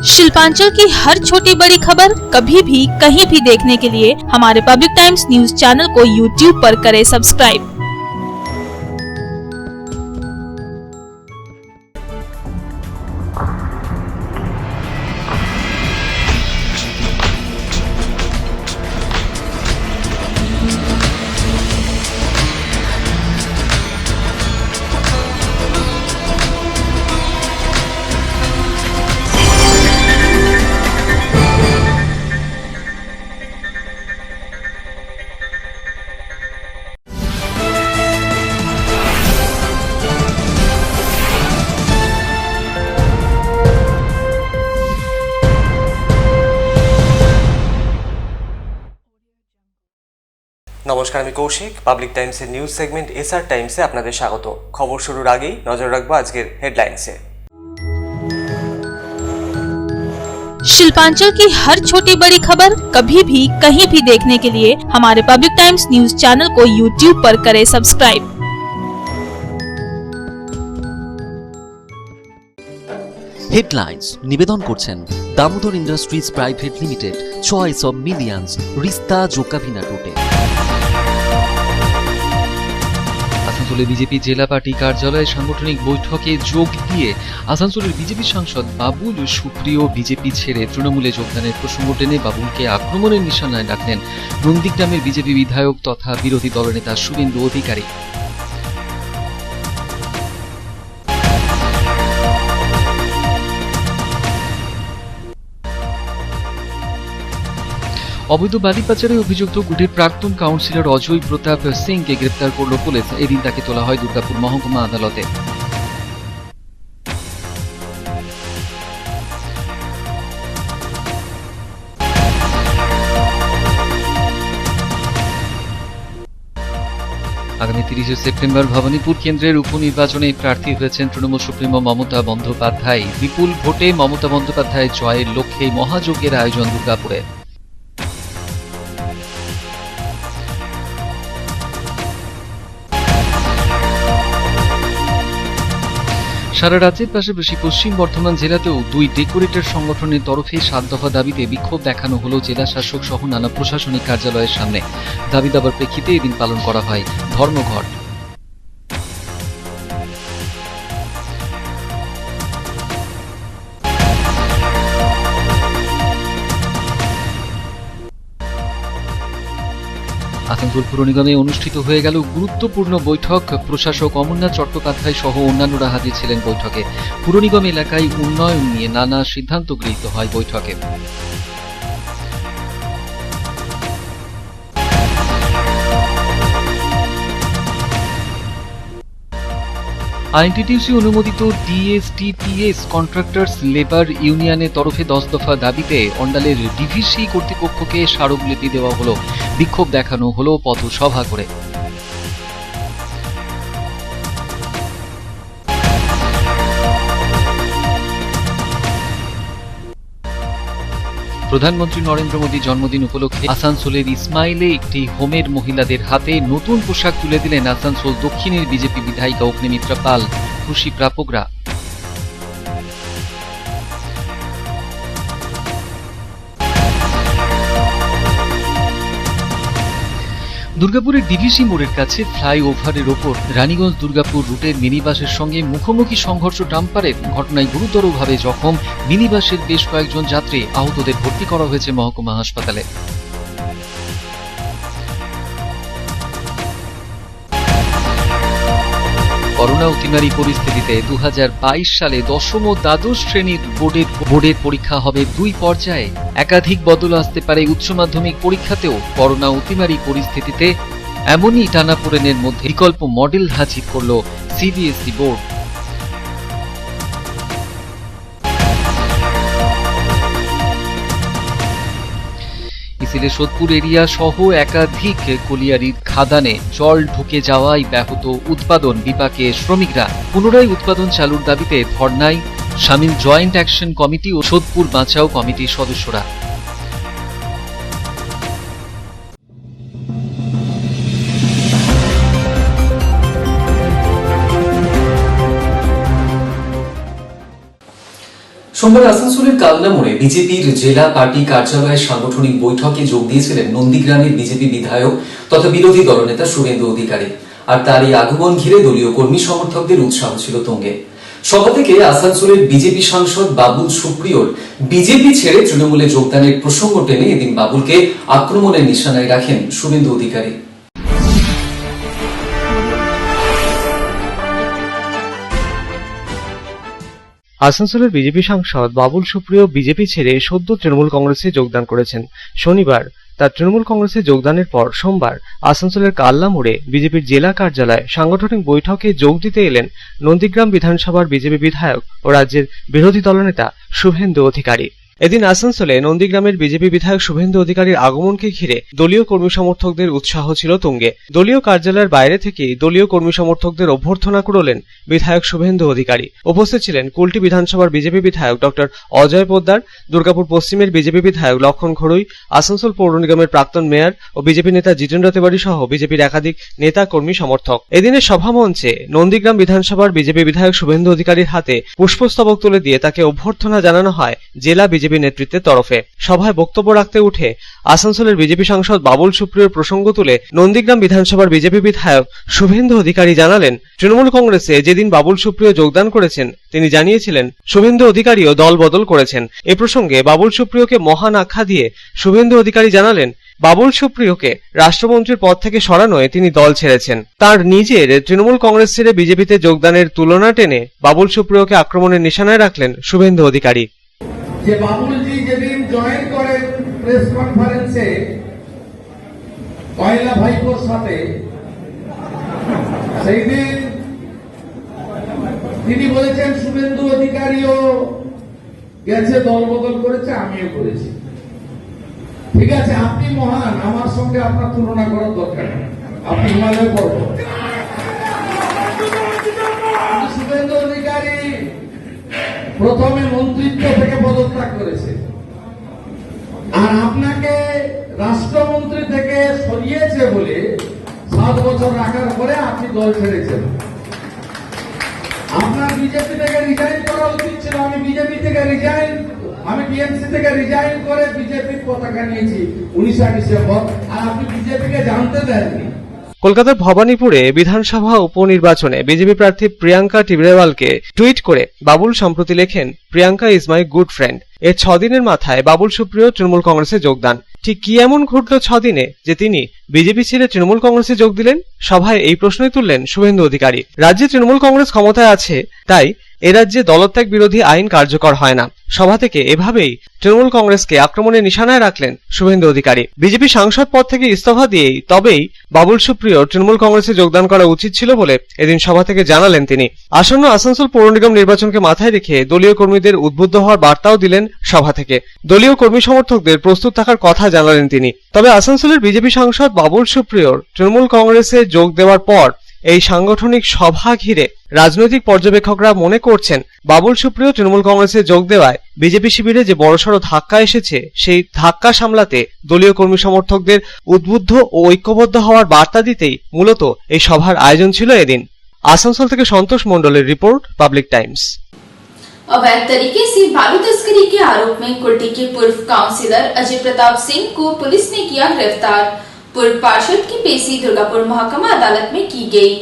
शिल्पांचल की हर छोटी बड़ी खबर कभी भी कहीं भी देखने के लिए हमारे पब्लिक टाइम्स न्यूज चैनल को यूट्यूब पर करें सब्सक्राइब। নমস্কার, আমি কৌশিক। পাবলিক টাইমসের নিউজ সেগমেন্ট এসআর টাইমসে আপনাদের স্বাগত। খবর শুরুর আগেই নজর রাখবো আজকের হেডলাইন্সে। शिल्पांचल की हर छोटी बड़ी खबर कभी भी कहीं भी देखने के लिए हमारे पब्लिक टाइम्स न्यूज चैनल को यूट्यूब पर करें सब्सक्राइब। হেডলাইন্স নিবেদন করছেন Damodar industries private limited, choice of millions, রিস্তা জোকাভিনা টোটে। আসানসোলে বিজেপি জেলা পার্টি কার্যালয়ে সাংগঠনিক বৈঠকে যোগ দিয়ে আসানসোলের বিজেপি সাংসদ বাবুল সুপ্রিয় বিজেপি ছেড়ে তৃণমূলে যোগদানের প্রসঙ্গ টেনে বাবুলকে আক্রমণের নিশানায় রাখলেন নন্দীগ্রামের বিজেপি বিধায়ক তথা বিরোধী দলনেতা শুভেন্দু অধিকারী। অবৈধ বালি পাচারে অভিযুক্ত গুটির প্রাক্তন কাউন্সিলর অজয় প্রতাপ সিংকে গ্রেপ্তার করল পুলিশ। এদিন তাকে তোলা হয় দুর্গাপুর মহকুমা আদালতে। আগামী 30 সেপ্টেম্বর ভবানীপুর কেন্দ্রের উপনির্বাচনে প্রার্থী হয়েছেন তৃণমূল সুপ্রিমো মমতা বন্দ্যোপাধ্যায়। বিপুল ভোটে মমতা বন্দ্যোপাধ্যায় জয়ের লক্ষ্যে মহাযজ্ঞের আয়োজন দুর্গাপুরে। সারা রাজ্যের পাশাপাশি পশ্চিম বর্ধমান জেলাতেও দুই ডেকোরেটর সংগঠনের তরফে 7 দফা দাবিতে বিক্ষোভ দেখানো হলো জেলা শাসক সহ নানা প্রশাসনিক কার্যালয়ের সামনে। দাবি দাবার প্রেক্ষিতে এদিন পালন করা হয় ধর্মঘট। আসানসোল পুর নিগমে অনুষ্ঠিত হয়ে গেল গুরুত্বপূর্ণ বৈঠক। প্রশাসক অমরনাথ চট্টোপাধ্যায় সহ অন্যান্যরা হাজির ছিলেন বৈঠকে। পুর নিগম এলাকায় উন্নয়ন নিয়ে নানা সিদ্ধান্ত গৃহীত হয় বৈঠকে। আইএনটিটিউসি অনুমোদিত ডিএসটিপিএস কন্ট্রাক্টরস লেবার ইউনিয়নের তরফে 10 দফা দাবিতে অন্ডালের ডিভিসি কর্তৃপক্ষকে স্মারকলিপি দেওয়া হলো। বিক্ষোভ দেখানো হলো পথসভা করে। প্রধানমন্ত্রী নরেন্দ্র মোদী জন্মদিন উপলক্ষে আসানসোলের ইসমাইলে একটি হোমের মহিলাদের হাতে নতুন পোশাক তুলে দিলেন আসানসোল দক্ষিণের বিজেপি বিধায়িকা অগ্নিমিত্রা পাল। খুশি প্রাপকরা। দুর্গাপুরের ডিভিসি মোড়ের কাছে ফ্লাইওভারের ওপর রানীগঞ্জ দুর্গাপুর রুটের মিনিবাসের সঙ্গে মুখোমুখি সংঘর্ষ ডাম্পারের ঘটনায় গুরুতরভাবে জখম মিনিবাসের বেশ কয়েকজন যাত্রী। আহতদের ভর্তি করা হয়েছে মহকুমা হাসপাতালে। করোনা অতিমারী পরিস্থিতিতে 2022 সালে 10ম ও দ্বাদশ শ্রেণীর বোর্ডের পরীক্ষা হবে 2 পর্যায়ে। একাধিক বদল আসতে পারে উচ্চ মাধ্যমিক পরীক্ষাতেও। করোনা অতিমারী পরিস্থিতিতে এমনই টানাপোড়েনের মধ্যে বিকল্প মডেল হাজির করল সিবিএসই বোর্ড। ইসিলের সোদপুর এরিয়া সহ একাধিক কলিয়ারির খাদানে জল ঢুকে যাওয়ায় ব্যাহত উৎপাদন। বিপাকে শ্রমিকরা। পুনরায় উৎপাদন চালুর দাবিতে ধর্নায় সামিল জয়েন্ট অ্যাকশন কমিটি ও সোদপুর বাঁচাও কমিটির সদস্যরা। সোমবার আসানসোলের কালনা মোড়ে বিজেপির জেলা পার্টি কার্যালয়ের সাংগঠনিক বৈঠকে যোগ দিয়েছিলেন নন্দীগ্রামের বিজেপি বিধায়ক তথা বিরোধী দলনেতা শুভেন্দু অধিকারী। আর তার এই আগমন ঘিরে দলীয় কর্মী সমর্থকদের উৎসাহ ছিল তুঙ্গে। সভা থেকে আসানসোলের বিজেপি সাংসদ বাবুল সুপ্রিয়র বিজেপি ছেড়ে তৃণমূলে যোগদানের প্রসঙ্গ টেনে এদিন বাবুলকে আক্রমণের নিশানায় রাখেন শুভেন্দু অধিকারী। আসানসোলের বিজেপি সাংসদ বাবুল সুপ্রিয় বিজেপি ছেড়ে সদ্য তৃণমূল কংগ্রেসে যোগদান করেছেন। শনিবার তার তৃণমূল কংগ্রেসে যোগদানের পর সোমবার আসানসোলের কালনা মোড়ে বিজেপির জেলা কার্যালয়ে সাংগঠনিক বৈঠকে যোগ দিতে এলেন নন্দীগ্রাম বিধানসভার বিজেপি বিধায়ক ও রাজ্যের বিরোধী দলনেতা শুভেন্দু অধিকারী। এদিন আসানসোলে নন্দীগ্রামের বিজেপি বিধায়ক শুভেন্দু অধিকারীর আগমনকে ঘিরে দলীয় কর্মী সমর্থকদের উৎসাহ ছিল তুঙ্গে। দলীয় কার্যালয়ের বাইরে থেকে দলীয় কর্মী সমর্থকদের অভ্যর্থনা করলেন বিধায়ক শুভেন্দু অধিকারী। উপস্থিত ছিলেন কুলটি বিধানসভার বিজেপি বিধায়ক ডক্টর অজয় পোদ্দার, দুর্গাপুর পশ্চিমের বিজেপি বিধায়ক লক্ষণ ঘড়ুই, আসানসোল পৌর নিগমের প্রাক্তন মেয়র ও বিজেপি নেতা জিতেন্দ্র তিওয়ারি সহ বিজেপির একাধিক নেতা কর্মী সমর্থক। এদিনের সভামঞ্চে নন্দীগ্রাম বিধানসভার বিজেপি বিধায়ক শুভেন্দু অধিকারীর হাতে পুষ্পস্তবক তুলে দিয়ে তাকে অভ্যর্থনা জানানো হয় জেলা বিজেপি নেতৃত্বের তরফে। সভায় বক্তব্য রাখতে উঠে আসানসোলের বিজেপি সাংসদ বাবুল সুপ্রিয়র প্রসঙ্গ তুলে নন্দীগ্রাম বিধানসভার বিজেপি বিধায়ক শুভেন্দু অধিকারী জানালেন, তৃণমূল কংগ্রেসে যেদিন বাবুল সুপ্রিয় যোগদান করেছেন তিনি জানিয়েছিলেন শুভেন্দু অধিকারীও দল বদল করেছেন। এ প্রসঙ্গে বাবুল সুপ্রিয়কে মহান আখ্যা দিয়ে শুভেন্দু অধিকারী জানালেন, বাবুল সুপ্রিয়কে রাষ্ট্রমন্ত্রীর পদ থেকে সরানোয় তিনি দল ছেড়েছেন। তার নিজের তৃণমূল কংগ্রেস ছেড়ে বিজেপিতে যোগদানের তুলনা টেনে বাবুল সুপ্রিয়কে আক্রমণের নিশানায় রাখলেন শুভেন্দু অধিকারী। যে বাবুলজি যেদিন জয়েন করেন প্রেস কনফারেন্সে কয়লা ভাইপোর সাথে, সেই দিন তিনি বলেছেন শুভেন্দু অধিকারীও গেছে, দল বদল করেছে, আমিও করেছি। ঠিক আছে, আপনি মহান, আমার সঙ্গে আপনার তুলনা করার দরকার নেই, আপনি হিমালয় পর্বত। শুভেন্দু অধিকারী প্রথমে মন্ত্রিত্ব থেকে পদত্যাগ করেছে, আর আপনাকে রাষ্ট্রমন্ত্রী থেকে সরিয়েছে বলে 7 বছর রাখার পরে আপনি দল ছেড়েছেন। আপনার বিজেপি থেকে রিজাইন করা উচিত ছিল। আমি বিজেপি থেকে আমি টিএমসি থেকে রিজাইন করে বিজেপির পতাকা নিয়েছি 19 ডিসেম্বর, আর আপনি বিজেপিকে জানতে দেননি। কলকাতার ভবানীপুরে বিধানসভা উপনির্বাচনে বিজেপি প্রার্থী প্রিয়াঙ্কা টিবরেওয়ালকে টুইট করে বাবুল সম্প্রতি লেখেন, Priyanka is my good friend. এর 6 দিনের মাথায় বাবুল সুপ্রিয় তৃণমূল কংগ্রেসে যোগদান। ঠিক কি এমন ঘটল 6 দিনে যে তিনি বিজেপি ছেড়ে তৃণমূল কংগ্রেসে যোগ দিলেন? সভায় এই প্রশ্নই তুললেন শুভেন্দু অধিকারী। রাজ্যে তৃণমূল কংগ্রেস ক্ষমতায় আছে, তাই এরাজ্যে দলত্যাগ বিরোধী আইন কার্যকর হয় না। সভা থেকে এভাবেই তৃণমূল কংগ্রেসকে আক্রমণের নিশানায় রাখলেন শুভেন্দু অধিকারী। বিজেপি সাংসদ পদ থেকে ইস্তফা দিয়েই তবেই বাবুল সুপ্রিয় তৃণমূল কংগ্রেসে যোগদান করা উচিত ছিল বলে এদিন সভা থেকে জানালেন তিনি। আসন্ন আসানসোল পৌর নিগম নির্বাচনকে মাথায় রেখে দলীয় কর্মীদের উদ্বুদ্ধ হওয়ার বার্তাও দিলেন সভা থেকে। দলীয় কর্মী সমর্থকদের প্রস্তুত থাকার কথা জানালেন তিনি। তবে আসানসোলের বিজেপি সাংসদ বাবুল সুপ্রিয়র তৃণমূল কংগ্রেসে যোগ দেওয়ার পর এই সাংগঠনিক সভা ঘিরে রাজনৈতিক পর্যবেক্ষকরা মনে করছেন বাবুল সুপ্রিয় তৃণমূল কংগ্রেসে যোগ দেওয়ায় বিজেপি শিবিরে যে বড়সড় ধাক্কা এসেছে, সেই ধাক্কা সামলাতে দলীয় কর্মী সমর্থকদের উদ্বুদ্ধ ও ঐক্যবদ্ধ হওয়ার বার্তা দিতেই মূলত এই সভার আয়োজন ছিল এদিন। আসানসোল থেকে সন্তোষ মণ্ডলের রিপোর্ট, পাবলিক টাইমস। अवैध तरीके से बालू तस्करी के आरोप में कुल्टी के पूर्व काउंसिलर अजय प्रताप सिंह को पुलिस ने किया गिरफ्तार। पूर्व पार्षद की पेशी दुर्गापुर महकमा अदालत में की गई।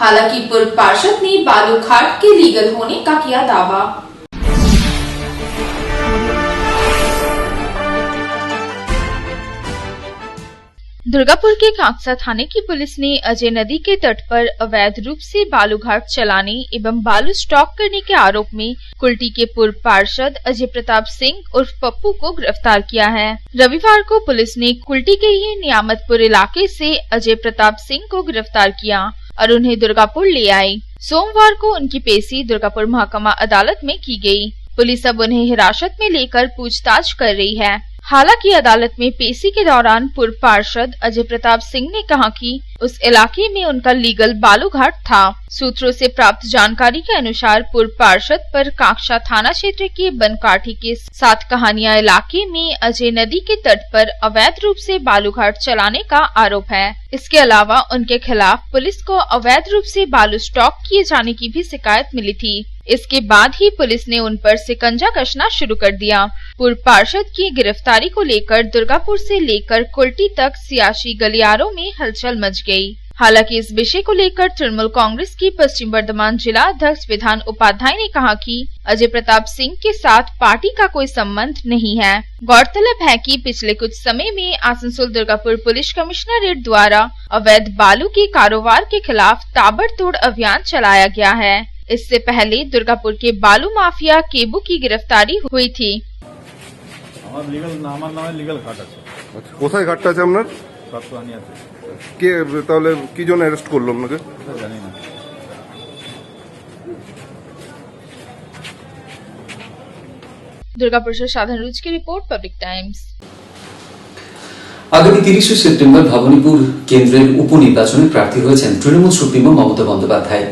हालांकि पूर्व पार्षद ने बालू घाट के लीगल होने का किया दावा। दुर्गापुर के कांकसा थाने की पुलिस ने अजय नदी के तट पर अवैध रूप से बालू घाट चलाने एवं बालू स्टॉक करने के आरोप में कुल्टी के पूर्व पार्षद अजय प्रताप सिंह उर्फ पप्पू को गिरफ्तार किया है। रविवार को पुलिस ने कुल्टी के ही नियामतपुर इलाके से अजय प्रताप सिंह को गिरफ्तार किया और उन्हें दुर्गापुर ले आई। सोमवार को उनकी पेशी दुर्गापुर महकमा अदालत में की गई। पुलिस अब उन्हें हिरासत में लेकर पूछताछ कर रही है। हालांकि अदालत में पेशी के दौरान पूर्व पार्षद अजय प्रताप सिंह ने कहा कि उस इलाके में उनका लीगल बालू घाट था। सूत्रों से प्राप्त जानकारी के अनुसार पूर्व पार्षद पर कांकसा थाना क्षेत्र के बनकाठी के 7 कहानिया इलाके में अजय नदी के तट पर अवैध रूप से बालू घाट चलाने का आरोप है। इसके अलावा उनके खिलाफ पुलिस को अवैध रूप से बालू स्टॉक किए जाने की भी शिकायत मिली थी। इसके बाद ही पुलिस ने उन पर शिकंजा कसना शुरू कर दिया। पूर्व पार्षद की गिरफ्तारी को लेकर दुर्गापुर से लेकर कुल्टी तक सियासी गलियारों में हलचल मच गई। हालांकि इस विषय को लेकर तृणमूल कांग्रेस की पश्चिम वर्धमान जिला अध्यक्ष विधान उपाध्याय ने कहा कि अजय प्रताप सिंह के साथ पार्टी का कोई संबंध नहीं है। गौरतलब है कि पिछले कुछ समय में आसनसोल दुर्गापुर पुलिस कमिश्नरेट द्वारा अवैध बालू के कारोबार के खिलाफ ताबड़तोड़ अभियान चलाया गया है। इससे पहले दुर्गापुर के बालू माफिया केबू की गिरफ्तारी हुई थी। কোথায় ঘাটটা আছে আপনার? কে তাহলে কি জন্য অ্যারেস্ট করলো আপনাকে? জানি না। दुर्गापुर से साधन रुच की रिपोर्ट, पब्लिक टाइम्स। আগামী 30শে সেপ্টেম্বর ভবানীপুর কেন্দ্রের উপনির্বাচনে প্রার্থী হয়েছেন তৃণমূল সুপ্রিমো মমতা বন্দ্যোপাধ্যায়।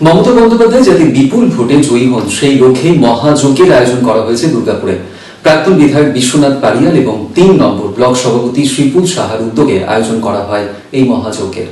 মমতা বন্দ্যোপাধ্যায় যাতে বিপুল ভোটে জয়ী হন সেই লক্ষ্যে মহাযজ্ঞের আয়োজন করা হয়েছে দুর্গাপুরে। প্রাক্তন বিধায়ক বিশ্বনাথ পারিয়াল এবং ৩ নম্বর ব্লক সভাপতি শ্রীপুল সাহার উদ্যোগে আয়োজন করা হয় এই মহাযজ্ঞের।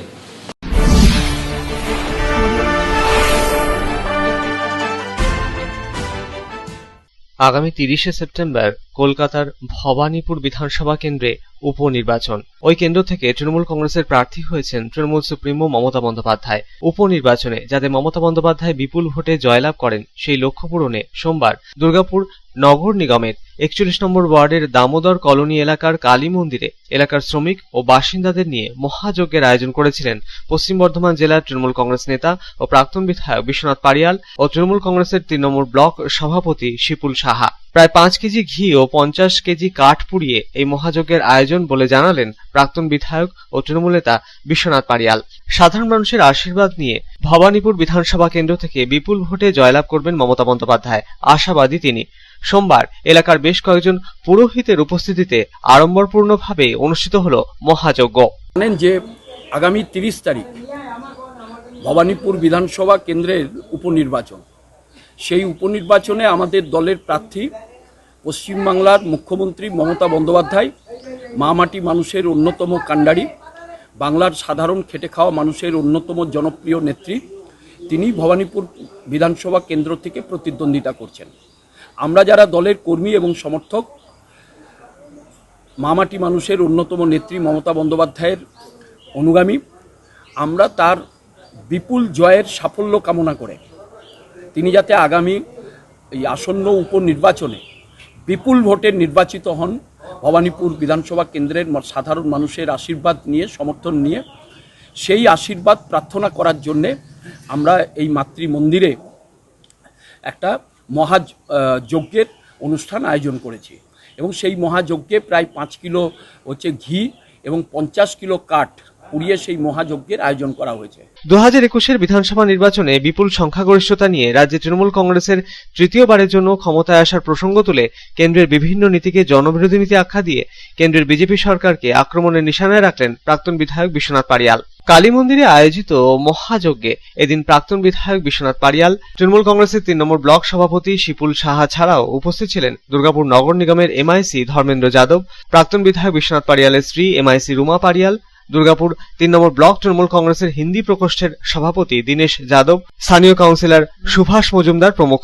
আগামী 30শে সেপ্টেম্বর কলকাতার ভবানীপুর বিধানসভা কেন্দ্রে উপনির্বাচন। ওই কেন্দ্র থেকে তৃণমূল কংগ্রেসের প্রার্থী হয়েছেন তৃণমূল সুপ্রিমো মমতা বন্দ্যোপাধ্যায়। উপনির্বাচনে যাতে মমতা বন্দ্যোপাধ্যায় বিপুল ভোটে জয়লাভ করেন সেই লক্ষ্য পূরণে সোমবার দুর্গাপুর নগর নিগমের 41 নম্বর ওয়ার্ডের দামোদর কলোনি এলাকার কালী মন্দিরে এলাকার শ্রমিক ও বাসিন্দাদের নিয়ে মহাযজ্ঞের আয়োজন করেছিলেন পশ্চিম বর্ধমান জেলার তৃণমূল কংগ্রেস নেতা ও প্রাক্তন বিধায়ক বিশ্বনাথ পারিয়াল ও তৃণমূল কংগ্রেসের ৩ নম্বর ব্লক সভাপতি শিপুল সাহা। প্রায় 5 কেজি ঘি ও 50 কেজি কাঠ পুড়িয়ে এই মহাযজ্ঞের আয়োজন বলে জানালেন প্রাক্তন বিধায়ক ও তৃণমূল নেতা বিশ্বনাথ পারিয়াল। সাধারণ মানুষের আশীর্বাদ নিয়ে ভবানীপুর বিধানসভা কেন্দ্র থেকে বিপুল ভোটে জয়লাভ করবেন মমতা বন্দ্যোপাধ্যায়, আশাবাদী তিনি। সোমবার এলাকার বেশ কয়েকজন পুরোহিতের উপস্থিতিতে আড়ম্বরপূর্ণভাবে অনুষ্ঠিত হল মহাযজ্ঞ। জানেন যে আগামী 30 তারিখ ভবানীপুর বিধানসভা কেন্দ্রের উপনির্বাচন। সেই উপনির্বাচনে আমাদের দলের প্রার্থী পশ্চিমবাংলার মুখ্যমন্ত্রী মমতা বন্দ্যোপাধ্যায়, মা মাটি মানুষের অন্যতম কাণ্ডারি, বাংলার সাধারণ খেটে খাওয়া মানুষের অন্যতম জনপ্রিয় নেত্রী, তিনি ভবানীপুর বিধানসভা কেন্দ্র থেকে প্রতিদ্বন্দ্বিতা করছেন। আমরা যারা দলের কর্মী এবং সমর্থক, মা মাটি মানুষের অন্যতম নেত্রী মমতা বন্দ্যোপাধ্যায়ের অনুগামী, আমরা তার বিপুল জয়ের সাফল্য কামনা করে তিনি যাতে আগামী এই আসন্ন উপনির্বাচনে বিপুল ভোটে নির্বাচিত হন, ভবানীপুর বিধানসভা কেন্দ্রের সাধারণ মানুষের আশীর্বাদ নিয়ে, সমর্থন নিয়ে, সেই আশীর্বাদ প্রার্থনা করার জন্যে আমরা এই মাতৃ মন্দিরে একটা মহাযজ্ঞের অনুষ্ঠান আয়োজন করেছি এবং সেই মহাযজ্ঞে প্রায় 5 কিলো ঘি এবং 50 কিলো কাঠ পুড়িয়ে সেই মহাযজ্ঞের আয়োজন করা হয়েছে। 2021-এর বিধানসভা নির্বাচনে বিপুল সংখ্যাগরিষ্ঠতা নিয়ে রাজ্যে তৃণমূল কংগ্রেসের তৃতীয়বারের জন্য ক্ষমতায় আসার প্রসঙ্গ তুলে কেন্দ্রের বিভিন্ন নীতিকে জনবিরোধী নীতি আখ্যা দিয়ে কেন্দ্রের বিজেপি সরকারকে আক্রমণের নিশানায় রাখলেন প্রাক্তন বিধায়ক বিশ্বনাথ পারিয়াল। কালী মন্দিরে আয়োজিত মহাযজ্ঞে এদিন প্রাক্তন বিধায়ক বিশ্বনাথ পারিয়াল, তৃণমূল কংগ্রেসের 3 নম্বর ব্লক সভাপতি শিপুল সাহা ছাড়াও উপস্থিত ছিলেন দুর্গাপুর নগর নিগমের এমআইসি ধর্মেন্দ্র যাদব, প্রাক্তন বিধায়ক বিশ্বনাথ পারিয়ালের স্ত্রী এমআইসি রুমা পারিয়াল, দুর্গাপুর 3 নম্বর ব্লক তৃণমূল কংগ্রেসের হিন্দি প্রকোষ্ঠের সভাপতি দীনেশ যাদব, স্থানীয় কাউন্সিলর সুভাষ মজুমদার প্রমুখ।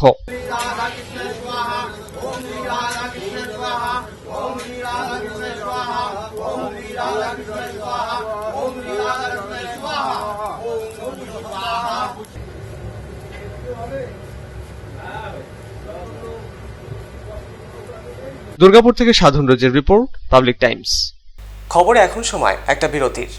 দুর্গাপুর থেকে সাধন রোজের রিপোর্ট, পাবলিক টাইমস। খবরে এখন সময় একটা বিরতির।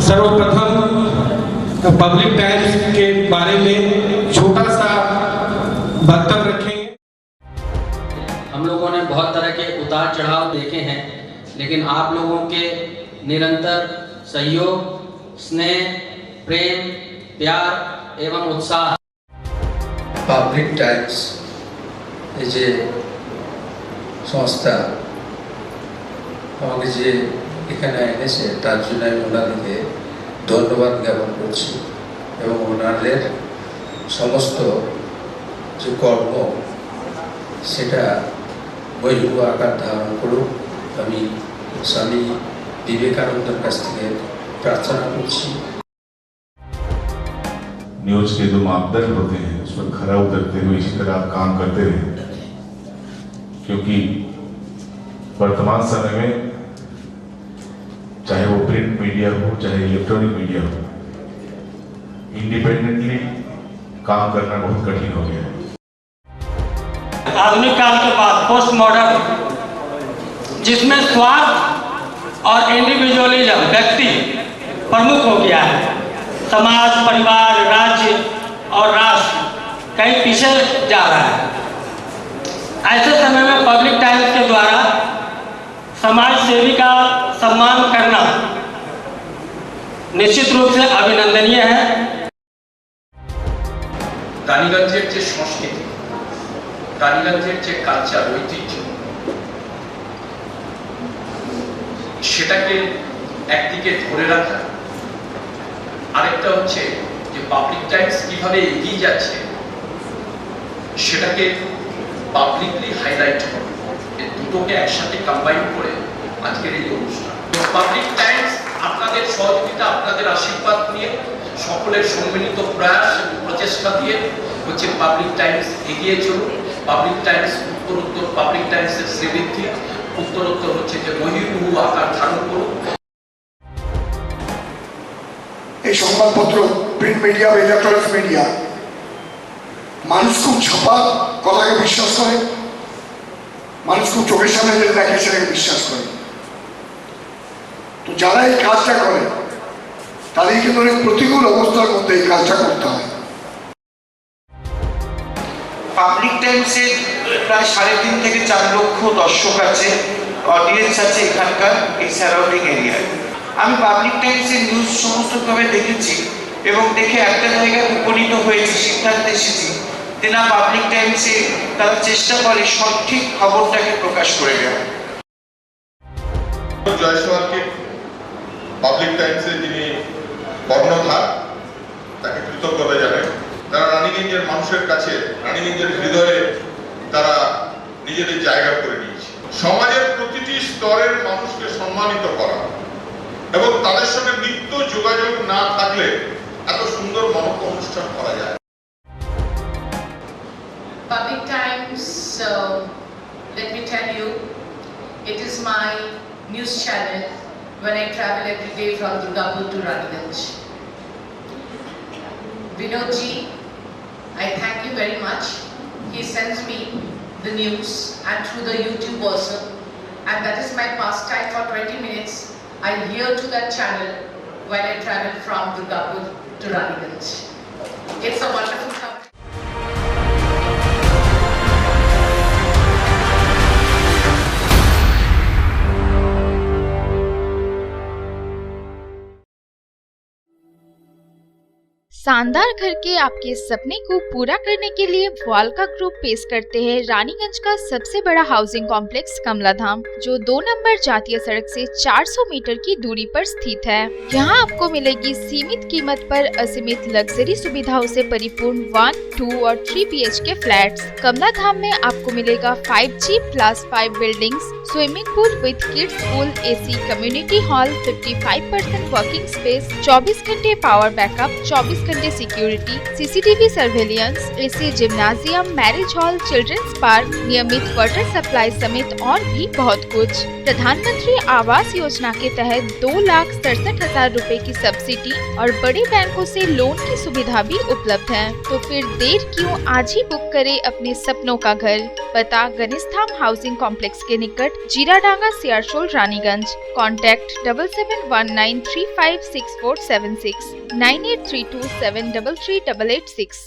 सर्वप्रथम पब्लिक टाइम्स के बारे में छोटा सा वक्तव्य रखेंगे। हम लोगों ने बहुत तरह के उतार चढ़ाव देखे हैं, लेकिन आप लोगों के निरंतर सहयोग, स्नेह, प्रेम, प्यार एवं उत्साह। Public Times is a সংস্থা আমাকে যে এখানে এনেছে তার জন্য আমি ওনাদেরকে ধন্যবাদ জ্ঞাপন করছি এবং ওনাদের সমস্ত যে কর্ম সেটা বৈধ আকার ধারণ করুক আমি স্বামী বিবেকানন্দের কাছ থেকে प्रार्थना करছি। न्यूज के जो मापदंड होते हैं उस पर खरा उतरते हुए इसी तरह आप काम करते रहे, क्योंकि वर्तमान समय में चाहे वो प्रिंट मीडिया हो चाहे इलेक्ट्रॉनिक मीडिया हो, इंडिपेंडेंटली काम करना बहुत कठिन हो गया है। आधुनिक काल के बाद पोस्ट मॉडर्न, जिसमें स्वार्थ और इंडिविजुअलिज्म व्यक्ति प्रमुख हो गया है, समाज, परिवार, राज्य और राष्ट्र कहीं पीछे जा रहा है। ऐसे समय में पब्लिक टाइम्स के द्वारा समाज सेवी का सम्मान करना निश्चित रूप से अभिनंदनीय है। রানীগঞ্জের যে সংস্কৃতি, রানীগঞ্জের যে কালচার, ঐতিহ্য, সেটাকে একদিকে ধরে রাখা, আরেকটা হচ্ছে যে পাবলিক টাইমস কিভাবে এগিয়ে যাচ্ছে সেটাকে পাবলিকলি হাইলাইট করা, এই দুটোকে একসাথে কম্বাইন করে আজকের এই অনুষ্ঠান। পাবলিক টাইমস আপনাদের সহযোগিতা, আপনাদের আশীর্বাদ নিয়ে, সকলের সম্মিলিত প্রয়াস এবং প্রচেষ্টা দিয়ে হচ্ছে পাবলিক টাইমস এগিয়ে চলুন। পাবলিক টাইমস উত্তরোত্তর, পাবলিক টাইমসের শ্রীবৃদ্ধি উত্তরোত্তর হচ্ছে যে মহিমুহু আকার ধারণ করুন। এই সংবাদপত্র, প্রিন্ট মিডিয়া বা ইলেকট্রনিক্স মিডিয়া, মানুষ খুব ছাপা কথাকে বিশ্বাস করে, মানুষ খুব চোখের সামনে যেটা দেখে সেটাকে বিশ্বাস করে। তো যারা এই কাজটা করে তাদের কিন্তু অনেক প্রতিকূল অবস্থার মধ্যে এই কাজটা করতে হয়। পাবলিক টাইমসের প্রায় 3.5 থেকে 4 লক্ষ দর্শক আছে, অডিয়েন্স আছে এখানকার এই সারাউন্ডিং এরিয়ায়। আমি পাবলিক টাইমসের নিউজ সমস্তভাবে দেখেছি এবং দেখে একটা জায়গায় উপনীত হয়েছি, সিদ্ধান্ত এসেছি যে না, পাবলিক টাইমসে তারা চেষ্টা করে সঠিক খবরটাকে প্রকাশ করে দেওয়া। জয়সওয়ালকে পাবলিক টাইমসে যিনি কর্ণধার, তাকে কৃতজ্ঞতা জানাই। তারা রানীগঞ্জের মানুষের কাছে, রানীগঞ্জের হৃদয়ে তারা নিজেদের জায়গা করে নিয়েছে। সমাজের প্রতিটি স্তরের মানুষকে সম্মানিত করা এবং তাদের সঙ্গে নিত্য যোগাযোগ না থাকলে এত সুন্দর মহৎ অনুষ্ঠান করা যায়। Public Times, let me tell you, it is my news channel when I travel every day from Durgapur to Raniganj. Vinodji, I thank you very much. He sends me the news and through the YouTube also, and that is my pastime for 20 minutes. I hear to that channel when I travel from Durgapur to Raniganj. It's a wonderful company. शानदार घर के आपके सपने को पूरा करने के लिए वालका ग्रुप पेश करते हैं रानीगंज का सबसे बड़ा हाउसिंग कॉम्प्लेक्स कमलाधाम, जो 2 नंबर जातीय सड़क से 400 मीटर की दूरी पर स्थित है। यहाँ आपको मिलेगी सीमित कीमत पर असीमित लग्जरी सुविधाओं से परिपूर्ण 1, 2 और 3 BHK फ्लैट्स। कमलाधाम में आपको मिलेगा 5G+5 buildings, swimming pool with kids pool, AC community hall, 55% working space, 24 घंटे पावर बैकअप, 24 घंटे security, CCTV surveillance, AC gymnasium, marriage hall, children's park, नियमित वाटर सप्लाई समेत और भी बहुत कुछ। प्रधानमंत्री आवास योजना के तहत 2,67,000 रुपए की सब्सिडी और बड़े बैंकों से लोन की सुविधा भी उपलब्ध है। तो फिर देर क्यों, आज ही बुक करें अपने सपनों का घर। पता गणेशधाम हाउसिंग कॉम्प्लेक्स के निकट, जीराडांगा, सियारशोल, रानीगंज। कॉन्टैक्ट 7719356476, 9832733886।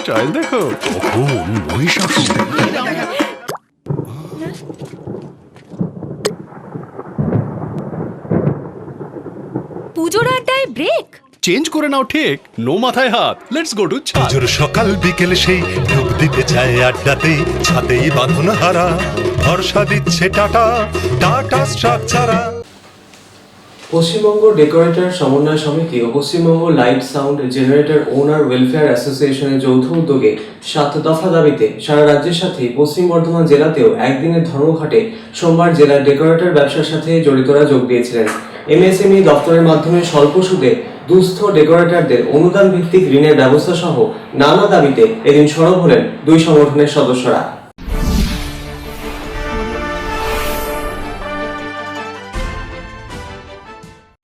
চয়েস দেখো কখন মহিষাসুর। পুজোর আড্ডায় ব্রেক চেঞ্জ করে নাও ঠিক, নো মাথায় হাত, লেটস গো টু ছাদ। পুজোর সকাল বিকেল সেই ডুব দিতে যায় আড্ডাতেই, ছাদেই বাঁধন হারা ভরসা দিচ্ছে টাটা, টাটা স্ট্রাকচারা। পশ্চিমবঙ্গ ডেকোরেটর সমন্বয় সমিতি ও পশ্চিমবঙ্গ লাইট সাউন্ড জেনারেটর ওনার ওয়েলফেয়ার অ্যাসোসিয়েশনের যৌথ উদ্যোগে 7 দফা দাবিতে সারা রাজ্যের সাথে পশ্চিম বর্ধমান জেলাতেও একদিনের ধর্মঘটে সোমবার জেলার ডেকোরেটর ব্যবসার সাথে জড়িতরা যোগ দিয়েছিলেন। এমএসএমই দপ্তরের মাধ্যমে স্বল্প সুদে দুস্থ ডেকোরেটরদের অনুদান ভিত্তিক ঋণের ব্যবস্থা সহ নানা দাবিতে এদিন সরব হলেন দুই সংগঠনের সদস্যরা।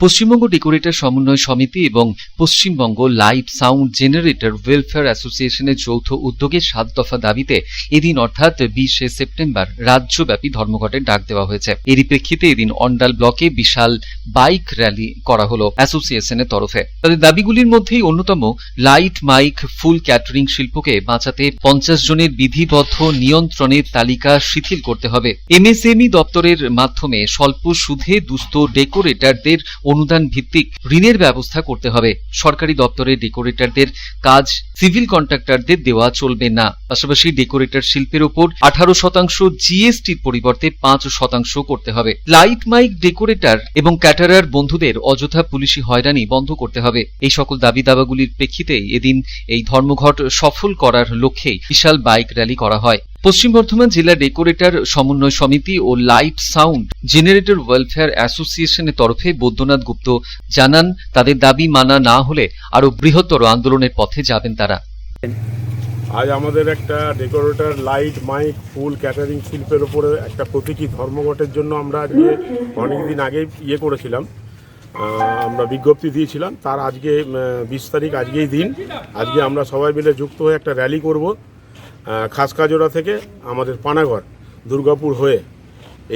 পশ্চিমবঙ্গ ডেকোরেটর সমন্বয় সমিতি এবং Paschimbanga light sound generator welfare অ্যাসোসিয়েশনের যৌথ উদ্যোগে 7 দফা দাবিতে এদিন অর্থাৎ 20 সেপ্টেম্বর রাজ্যব্যাপী ধর্মঘটের ডাক দেওয়া হয়েছে। এরই প্রেক্ষিতে এদিন অন্ডাল ব্লকে বিশাল বাইক র্যালি করা হলো অ্যাসোসিয়েশনের তরফে। তাদের দাবিগুলির মধ্যেই অন্যতম লাইট মাইক ফুল ক্যাটারিং শিল্পকে বাঁচাতে 50 জনের বিধিবদ্ধ নিয়ন্ত্রণের তালিকা শিথিল করতে হবে। এমএসএমই দপ্তরের মাধ্যমে স্বল্প সুদে দুস্থ ডেকোরেটরদের অনুদান ভিত্তিক ঋণের ব্যবস্থা করতে হবে। সরকারি দপ্তরের ডেকোরেটরদের কাজ সিভিল কন্ট্রাক্টরদের দেওয়া চলবে না। পাশাপাশি ডেকোরেটর শিল্পের উপর 18% জিএসটির পরিবর্তে 5% করতে হবে। লাইট মাইক ডেকোরেটর এবং ক্যাটারার বন্ধুদের অযথা পুলিশি হয়রানি বন্ধ করতে হবে। এই সকল দাবি দাবাগুলির প্রেক্ষিতেই এদিন এই ধর্মঘট সফল করার লক্ষ্যেই বিশাল বাইক র্যালি করা হয়। পশ্চিম বর্ধমান জেলা ডেকোরেটর সমন্বয় সমিতি ও লাইট সাউন্ড জেনারেটর ওয়েলফেয়ার অ্যাসোসিয়েশনের তরফে বৈদ্যনাথ গুপ্ত জানান, তাদের দাবি মানা না হলে আরো বৃহত্তর আন্দোলনের পথে যাবেন তারা। আজ আমাদের একটা ডেকোরেটর লাইট মাইক ফুল ক্যাটারিং শিল্পের উপরে একটা প্রতীকী ধর্মঘটের জন্য আমরা আজকে অনেকদিন আগে করেছিলাম, আমরা বিজ্ঞপ্তি দিয়েছিলাম। তার আজকে 20 তারিখ আজকেই দিন। আজকে আমরা সবাই মিলে যুক্ত হয়ে একটা র্যালি করব খাসকাজোড়া থেকে আমাদের পানাগড় দুর্গাপুর হয়ে।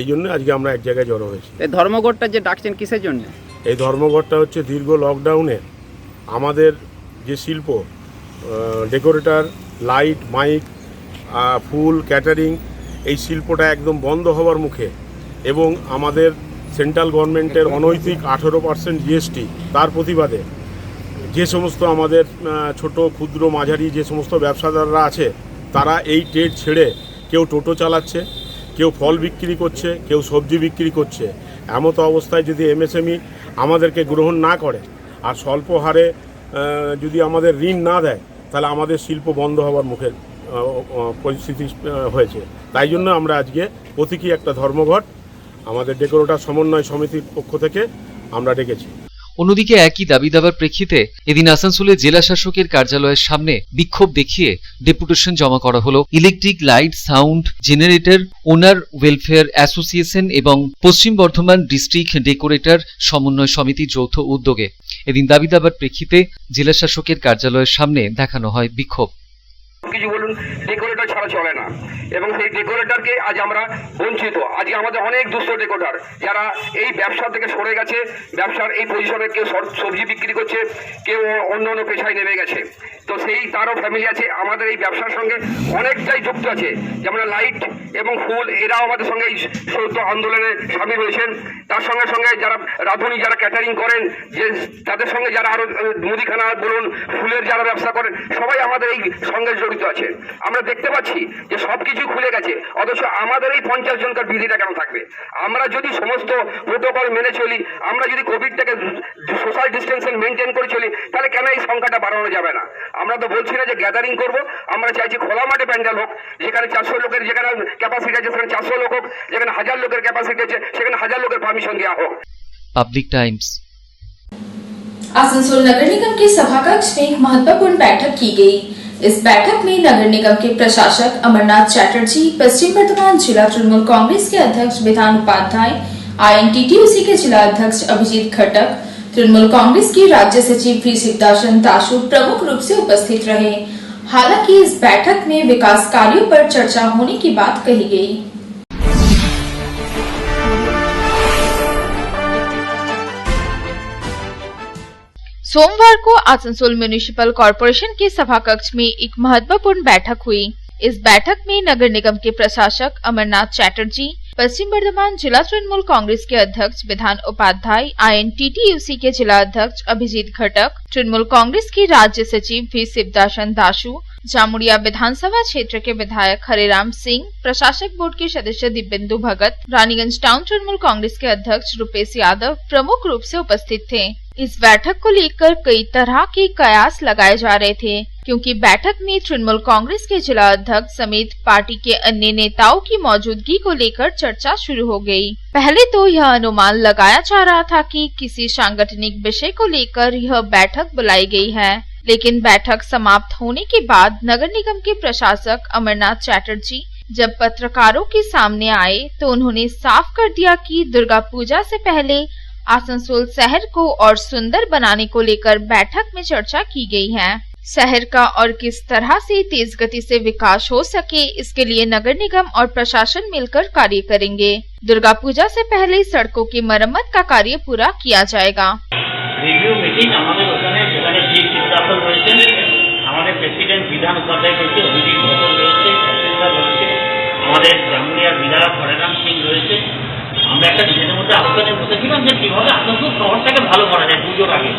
এই জন্য আজকে আমরা এক জায়গায় জড়ো হয়েছি। এই ধর্মঘটটা যে ডাকছেন কিসের জন্য? এই ধর্মঘটটা হচ্ছে দীর্ঘ লকডাউনে আমাদের যে শিল্প ডেকোরেটর লাইট মাইক ফুল ক্যাটারিং এই শিল্পটা একদম বন্ধ হওয়ার মুখে এবং আমাদের সেন্ট্রাল গভর্নমেন্টের অনৈতিক 18% জিএসটি তার প্রতিবাদে যে সমস্ত আমাদের ছোট ক্ষুদ্র মাঝারি যে সমস্ত ব্যবসাদাররা আছে তারা এই ট্রেড ছেড়ে কেউ টোটো চালাচ্ছে, কেউ ফল বিক্রি করছে, কেউ সবজি বিক্রি করছে। এমত অবস্থায় যদি এমএসএমই আমাদেরকে গ্রহণ না করে আর স্বল্প হারে যদি আমাদের ঋণ না দেয় তাহলে আমাদের শিল্প বন্ধ হওয়ার মুখে পরিস্থিতি হয়েছে। তাই জন্য আমরা আজকে প্রতীকী একটা ধর্মঘট আমাদের ডেকোরেটর সমন্বয় সমিতির পক্ষ থেকে আমরা ডেকেছি। অন্যদিকে একই দাবি দাবার প্রেক্ষিতে এদিন আসানসোলে জেলা শাসকের কার্যালয়ের সামনে বিক্ষোভ দেখিয়ে ডেপুটেশন জমা করা হলো ইলেকট্রিক লাইট সাউন্ড জেনারেটর ওনার ওয়েলফেয়ার অ্যাসোসিয়েশন এবং পশ্চিম বর্ধমান ডিস্ট্রিক্ট ডেকোরেটর সমন্বয় সমিতির যৌথ উদ্যোগে। এদিন দাবি দাবার প্রেক্ষিতে জেলা শাসকের কার্যালয়ের সামনে দেখানো হয় বিক্ষোভ। কিছু বলুন, ডেকোরেটর ছাড়া চলে না এবং সেই ডেকোরেটরকে আজ আমরা বঞ্চিত। আজকে আমাদের অনেক দুস্থ ডেকোরেটর যারা এই ব্যবসা থেকে সরে গেছে, ব্যবসার এই পজিশনে কেউ সবজি বিক্রি করছে, কেউ অন্য অন্য পেশায় নেমে গেছে। তো সেই তারও ফ্যামিলি আছে আমাদের এই ব্যবসার সঙ্গে অনেকটাই যুক্ত আছে, যেমন লাইট এবং ফুল এরাও আমাদের সঙ্গে এই সৌদ্ধ আন্দোলনে সামিল হয়েছেন। তার সঙ্গে সঙ্গে যারা রাঁধুনি যারা ক্যাটারিং করেন, যে তাদের সঙ্গে যারা আরও মুদিখানা বলুন ফুলের যারা ব্যবসা করেন, সবাই আমাদের এই সঙ্গে জড়িত আছে। আমরা দেখতে পাচ্ছি যে সবকিছু খুলে গেছে, অথচ আমাদের এই 50 জনকার বিধিটা কেন থাকবে? আমরা যদি সমস্ত প্রোটোকল মেনে চলি, আমরা যদি কোভিডটাকে সোশ্যাল ডিস্টেন্সিং মেনটেন করে চলি, তাহলে কেন এই সংখ্যাটা বাড়ানো যাবে না? আমরা তো বলছি না যে গ্যাদারিং করব, আমরা চাইছি খোলা মাঠে প্যান্ডেল হোক, যেখানে 400 লোকের যেখানে ক্যাপাসিটি আছে সেখানে 400 লোক হোক, যেখানে 1000 লোকের ক্যাপাসিটি আছে সেখানে 1000 লোকের পারমিশন দেওয়া হোক। Public times. आसनसोल नगर निगम के सभाकक्ष में एक महत्वपूर्ण बैठक की गई। इस बैठक में नगर निगम के प्रशासक अमरनाथ चैटर्जी, पश्चिम बर्धमान जिला तृणमूल कांग्रेस के अध्यक्ष विधान उपाध्याय, INTTUC के जिला अध्यक्ष अभिजीत खट्टक, तृणमूल कांग्रेस की राज्य सचिव वी शिवदासन दासू प्रमुख रूप से उपस्थित रहे। हालांकि इस बैठक में विकास कार्यों पर चर्चा होने की बात कही गई। सोमवार को आसनसोल म्युनिसिपल कॉरपोरेशन के सभा कक्ष में एक महत्वपूर्ण बैठक हुई। इस बैठक में नगर निगम के प्रशासक अमरनाथ चैटर्जी, पश्चिम बर्धमान जिला तृणमूल कांग्रेस के अध्यक्ष विधान उपाध्याय, INTTUC के जिला अध्यक्ष अभिजीत घटक, तृणमूल कांग्रेस के राज्य सचिव V शिवदासन दासू, जामुड़िया विधानसभा क्षेत्र के विधायक हरेराम सिंह, प्रशासक बोर्ड के सदस्य दिव्येंदु भगत, रानीगंज टाउन तृणमूल कांग्रेस के अध्यक्ष रुपेश यादव प्रमुख रूप से उपस्थित थे। इस बैठक को लेकर कई तरह के कयास लगाए जा रहे थे, क्योंकि बैठक में तृणमूल कांग्रेस के जिला अध्यक्ष समेत पार्टी के अन्य नेताओं की मौजूदगी को लेकर चर्चा शुरू हो गई। पहले तो यह अनुमान लगाया जा रहा था कि किसी सांगठनिक विषय को लेकर यह बैठक बुलाई गई है, लेकिन बैठक समाप्त होने के बाद नगर निगम के प्रशासक अमरनाथ चैटर्जी जब पत्रकारों के सामने आए तो उन्होंने साफ कर दिया कि दुर्गा पूजा से पहले आसनसोल शहर को और सुंदर बनाने को लेकर बैठक में चर्चा की गई है। शहर का और किस तरह से तेज गति से विकास हो सके, इसके लिए नगर निगम और प्रशासन मिलकर कार्य करेंगे। दुर्गा पूजा से पहले सड़कों की मरम्मत का कार्य पूरा किया जाएगा। রিভিউ মিটিং আমাদের ওখানে সেখানে জি শিবদাসন রয়েছেন, আমাদের প্রেসিডেন্ট বিধান উপাধ্যায় রয়েছে, অভিজিৎ ভগত রয়েছে, রয়েছে, আমাদের জামুরিয়া বিধায়ক হরেরাম সিং রয়েছে। আমরা একটা নিজেদের মধ্যে আলোচনায় বসেছিলাম যে কিভাবে আসানসোল শহরটাকে ভালো করা যায় পুজোর আগে।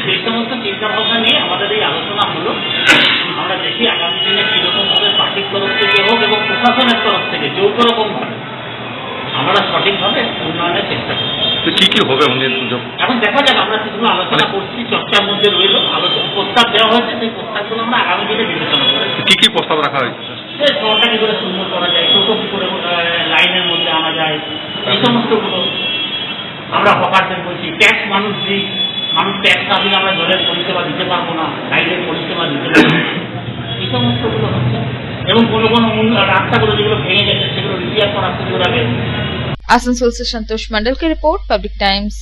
সেই সমস্ত চিন্তা ভাবনা নিয়ে আমাদের এই আলোচনা হলো। আমরা দেখি আগামী দিনে কিরকম ভাবে পার্টির তরফ থেকে হোক এবং প্রশাসনের তরফ থেকে যৌথ রকম ভাবে আমরা সঠিকভাবে উন্নয়নের চেষ্টা করি। তো কি হবে আমাদের পুজো? এখন দেখা যাক, আমরা সেগুলো আলোচনা করছি, চর্চার মধ্যে রইল। আলোচনা প্রস্তাব দেওয়া হয়েছে, সেই প্রস্তাবগুলো আমরা আগামী দিনে বিবেচনা করব। কি প্রস্তাব রাখা হয়েছে? শহরটা কি করে সুন্দর করা যায়, টোটো কি করে লাইনের মধ্যে আনা যায়, এই সমস্তগুলো আমরা হকারদের বলছি। ট্যাক্স মানুষ দিই, মানুষ ট্যাক্স না দিলে আমরা জলের পরিষেবা দিতে পারবো না, লাইটের পরিষেবা দিতে পারবো না, এই সমস্তগুলো হচ্ছে। এবং কোনো রাস্তাগুলো যেগুলো ভেঙে গেছে সেগুলো রিপেয়ার করা শুরু হবে। आसनसोल से संतोष मंडल की रिपोर्ट, पब्लिक टाइम्स।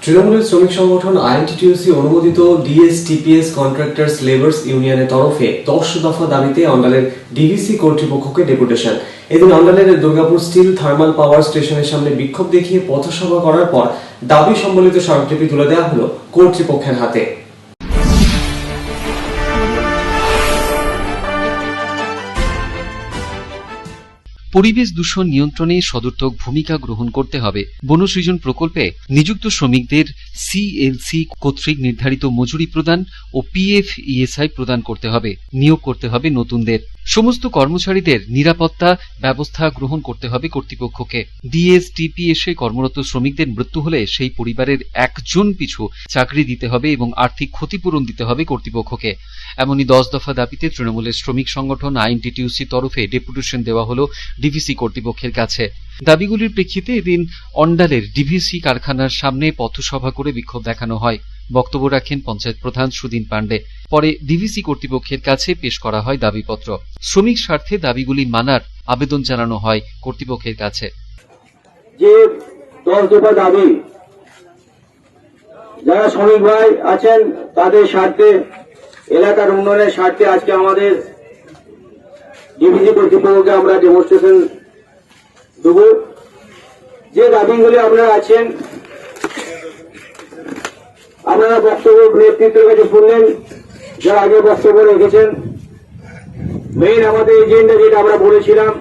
তৃণমূলের শ্রমিক সংগঠন INTTUC অনুমোদিত DSTPS কন্ট্রাক্টরস লেবার্স ইউনিয়নের তরফে 10 দফা দাবিতে অন্ডালের DVC কর্তৃপক্ষকে ডেপুটেশন। এদিন অন্ডালের দুর্গাপুর স্টিল থার্মাল পাওয়ার স্টেশনের সামনে বিক্ষোভ দেখিয়ে পথসভা করার পর দাবি সম্বলিত স্মারকলিপি তুলে দেওয়া হলো কর্তৃপক্ষের হাতে। পরিবেশ দূষণ নিয়ন্ত্রণে সদর্থক ভূমিকা গ্রহণ করতে হবে। বনসৃজন প্রকল্পে নিযুক্ত শ্রমিকদের CLC কর্তৃক নির্ধারিত মজুরি প্রদান ও PF ESI প্রদান করতে হবে। নিয়োগ করতে হবে নতুনদের। সমস্ত কর্মচারীদের নিরাপত্তা ব্যবস্থা গ্রহণ করতে হবে কর্তৃপক্ষকে। DSTPS এ কর্মরত শ্রমিকদের মৃত্যু হলে সেই পরিবারের একজন পিছু চাকরি দিতে হবে এবং আর্থিক ক্ষতিপূরণ দিতে হবে কর্তৃপক্ষকে। এমনই 10 দফা দাবিতে তৃণমূলের শ্রমিক সংগঠন INTTUC তরফে ডেপুটেশন দেওয়া হলো DVC কর্তৃপক্ষের কাছে। দাবিগুলির প্রেক্ষিতে এদিন অন্ডালের DVC কারখানার সামনে পথসভা করে বিক্ষোভ দেখানো হয়। বক্তব্য রাখেন পঞ্চায়েত প্রধান সুদিন পান্ডে। পরে DVC কর্তৃপক্ষের কাছে পেশ করা হয় দাবিপত্র। শ্রমিক স্বার্থে দাবিগুলি মানার আবেদন জানানো হয় কর্তৃপক্ষের কাছে। যে 10 দফা দাবি যারা শ্রমিক ভাই আছেন তাদের স্বার্থে, এলাকার উন্নয়নের স্বার্থে আজকে আমাদের DVC কর্তৃপক্ষকে আমরা ডেমনস্ট্রেশন দেব। যে দাবিগুলি আপনারা আছেন, আপনারা বক্তব্য নেতৃত্বের কাছে শুনলেন, যারা আগে বক্তব্য রেখেছেন। মেইন আমাদের এজেন্ডা যেটা আমরা বলেছিলাম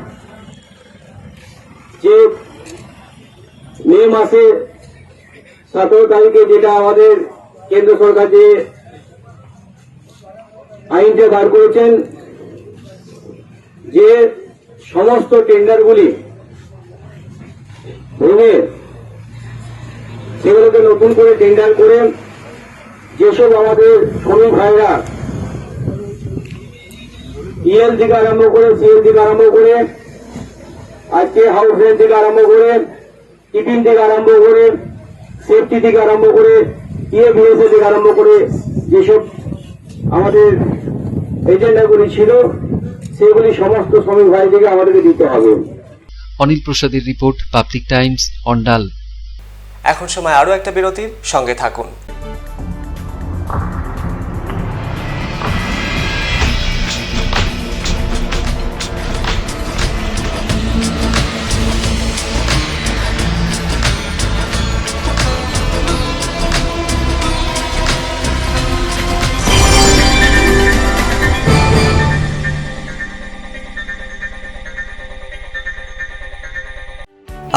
যে মে মাসে 17 তারিখে যেটা আমাদের কেন্দ্র সরকার যে আইনটা বার করেছেন, যে সমস্ত টেন্ডারগুলি ভেঙে সেগুলোকে নতুন করে টেন্ডার করে যেসব আমাদের শ্রমিক ভাইরা EL থেকে আরম্ভ করে CL থেকে আরম্ভ করে আজকে হাউস রেন্ট থেকে আরম্ভ করে টিফিন থেকে আরম্ভ করে সেফটি থেকে আরম্ভ করে EABS থেকে আরম্ভ করে যেসব আমাদের এজেন্ডাগুলি ছিল সেগুলি সমস্ত শ্রমিক ভাইদেরকে আমাদেরকে দিতে হবে। অনিল প্রসাদের রিপোর্ট, পাবলিক টাইমস, অন্ডাল। এখন সময় আরো একটা বিরতির, সঙ্গে থাকুন।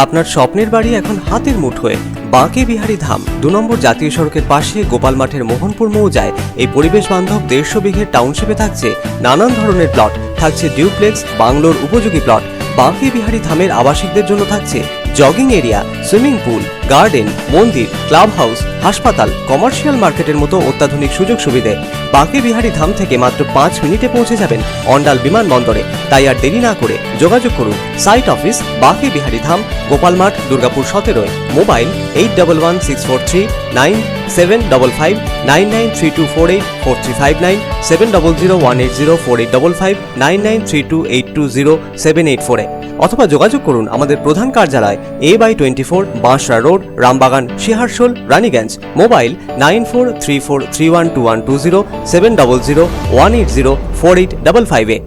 আপনার স্বপ্নের বাড়ি এখন হাতের মুঠোয়। বাঁকে বিহারী ধাম 2 নম্বর জাতীয় সড়কের পাশে গোপাল মাঠের মোহনপুর মৌজায় এই পরিবেশ বান্ধব 150 বিঘের টাউনশিপে থাকছে নানান ধরনের প্লট, থাকছে ডিউপ্লেক্স, বাংলোর উপযোগী প্লট। বাঁকে বিহারী ধামের আবাসিকদের জন্য থাকছে jogging area, swimming pool, garden, মন্দির, ক্লাব হাউস, হাসপাতাল, কমার্শিয়াল মার্কেটের মতো অত্যাধুনিক সুযোগ সুবিধে। বাঁকে বিহারী ধাম থেকে মাত্র 5 মিনিটে পৌঁছে যাবেন অন্ডাল বিমানবন্দরে। তাই আর দেরি না করে যোগাযোগ করুন। সাইট অফিস বাঁকে বিহারী ধাম, গোপালমাঠ, দুর্গাপুর 17। মোবাইল 8116439755 9932484359 7001804855 9932820784 অথবা যোগাযোগ করুন আমাদের প্রধান কার্যালয় A/24 Banshra road, Rambagan, Searsole, Raniganj. Mobile 9434312120 7001804855।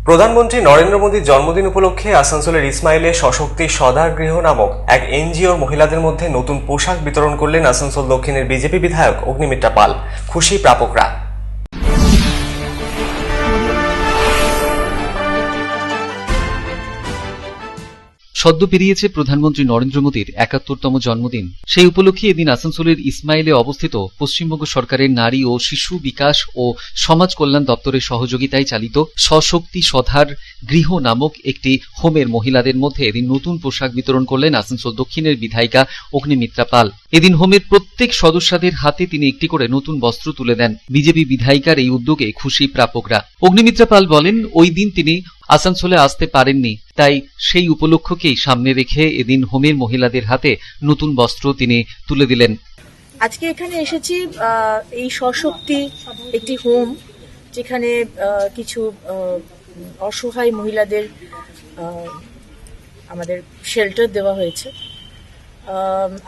প্রধানমন্ত্রী নরেন্দ্র মোদীর জন্মদিন উপলক্ষে আসানসোলের ইসমাইলে সশক্তি সদার গৃহ নামক এক এনজিওর মহিলাদের মধ্যে নতুন পোশাক বিতরণ করলেন আসানসোল দক্ষিণের বিজেপি বিধায়ক অগ্নিমিত্রা পাল। খুশি প্রাপকরা। সদ্য পেরিয়েছে প্রধানমন্ত্রী নরেন্দ্র মোদীর ৭১তম জন্মদিন। সেই উপলক্ষে এদিন আসানসোলের ইসমাইলে অবস্থিত পশ্চিমবঙ্গ সরকারের নারী ও শিশু বিকাশ ও সমাজ কল্যাণ দপ্তরের সহযোগিতায় চালিত সশক্তি সধার গৃহ নামক একটি হোমের মহিলাদের মধ্যে এদিন নতুন পোশাক বিতরণ করলেন আসানসোল দক্ষিণের বিধায়িকা অগ্নিমিত্রা পাল। এদিন হোমের প্রত্যেক সদস্যদের হাতে তিনি একটি করে নতুন বস্ত্র তুলে দেন। বিজেপি বিধায়িকার এই উদ্যোগে খুশি প্রাপকরা। অগ্নিমিত্রা পাল বলেন, ওই দিন তিনি আসানসোলে আসতে পারেননি, তাই সেই উপলক্ষকেই সামনে রেখে এদিন হোমের মহিলাদের হাতে নতুন বস্ত্র তিনি তুলে দিলেন। আজকে এখানে এসেছি এই সশক্তি একটি হোম, যেখানে কিছু অসহায় মহিলাদের আমাদের শেল্টার দেওয়া হয়েছে।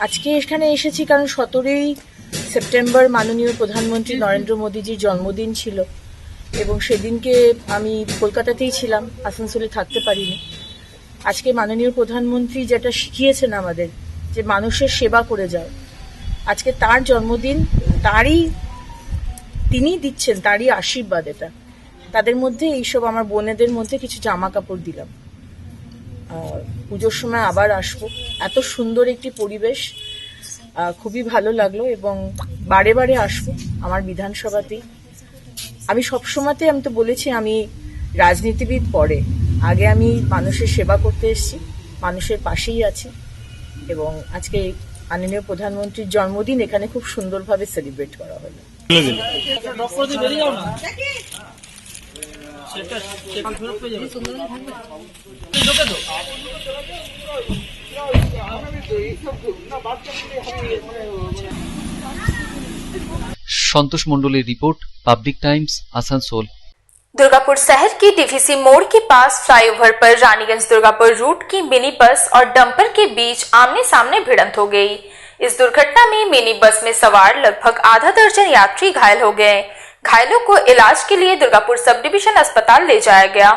আজকে এখানে এসেছি কারণ 17ই সেপ্টেম্বর মাননীয় প্রধানমন্ত্রী নরেন্দ্র মোদীজির জন্মদিন ছিল এবং সেদিনকে আমি কলকাতাতেই ছিলাম, আসানসোলে থাকতে পারিনি। আজকে মাননীয় প্রধানমন্ত্রী যেটা শিখিয়েছেন আমাদের, যে মানুষের সেবা করে যাও, আজকে তার জন্মদিন, তিনি দিচ্ছেন তারই আশীর্বাদ। এটা তাদের মধ্যে এইসব আমার বোনেদের মধ্যে কিছু জামা কাপড় দিলাম। পুজোর সময় আবার আসবো। এত সুন্দর একটি পরিবেশ, খুবই ভালো লাগলো এবং বারে বারে আসবো আমার বিধানসভাতেই। আমি সবসময়তে, আমি তো বলেছি আমি রাজনীতিবিদ পরে, আগে আমি মানুষের সেবা করতে এসেছি, মানুষের পাশেই আছি এবং আজকে মাননীয় প্রধানমন্ত্রীর জন্মদিন এখানে খুব সুন্দরভাবে সেলিব্রেট করা হলো। संतोष मंडलेर report, public times, Asansol. Durgapur शहर की डीवीसी मोड़ के पास फ्लाईओवर पर रानीगंज दुर्गापुर रूट की मिनी बस और डंपर के बीच आमने सामने भिड़ंत हो गई। इस दुर्घटना में मिनी बस में सवार लगभग आधा दर्जन यात्री घायल हो गए। घायलों को इलाज के लिए दुर्गापुर सब डिवीजन अस्पताल ले जाया गया।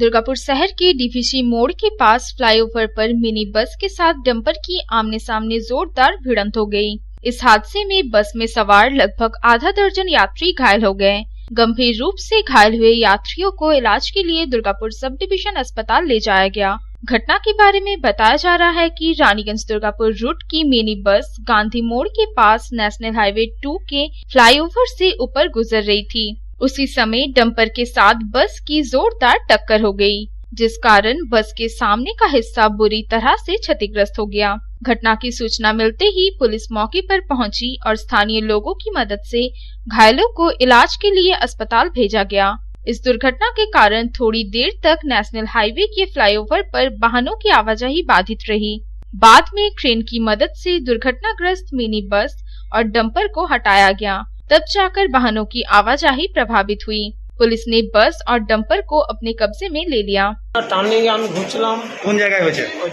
दुर्गापुर शहर के डीवीसी मोड़ के पास फ्लाईओवर पर मिनी बस के साथ डंपर की आमने सामने जोरदार भिड़ंत हो गई। इस हादसे में बस में सवार लगभग आधा दर्जन यात्री घायल हो गए। गंभीर रूप से घायल हुए यात्रियों को इलाज के लिए दुर्गापुर सब डिवीजन अस्पताल ले जाया गया। घटना के बारे में बताया जा रहा है कि रानीगंज दुर्गापुर रूट की मिनी बस गांधी मोड़ के पास नेशनल हाईवे 2 के फ्लाईओवर से ऊपर गुजर रही थी। उसी समय डंपर के साथ बस की जोरदार टक्कर हो गई, जिस कारण बस के सामने का हिस्सा बुरी तरह से क्षतिग्रस्त हो गया। घटना की सूचना मिलते ही पुलिस मौके पर पहुंची और स्थानीय लोगों की मदद से घायलों को इलाज के लिए अस्पताल भेजा गया। इस दुर्घटना के कारण थोड़ी देर तक नेशनल हाईवे के फ्लाईओवर पर वाहनों की आवाजाही बाधित रही। बाद में क्रेन की मदद से दुर्घटनाग्रस्त मिनी बस और डंपर को हटाया गया, तब जाकर वाहनों की आवाजाही प्रभावित हुई। पुलिस ने बस और डंपर को अपने कब्जे में ले लिया। টার্নিং এ আমি ঘুরছিলাম। কোন জায়গায় হয়েছে? ওই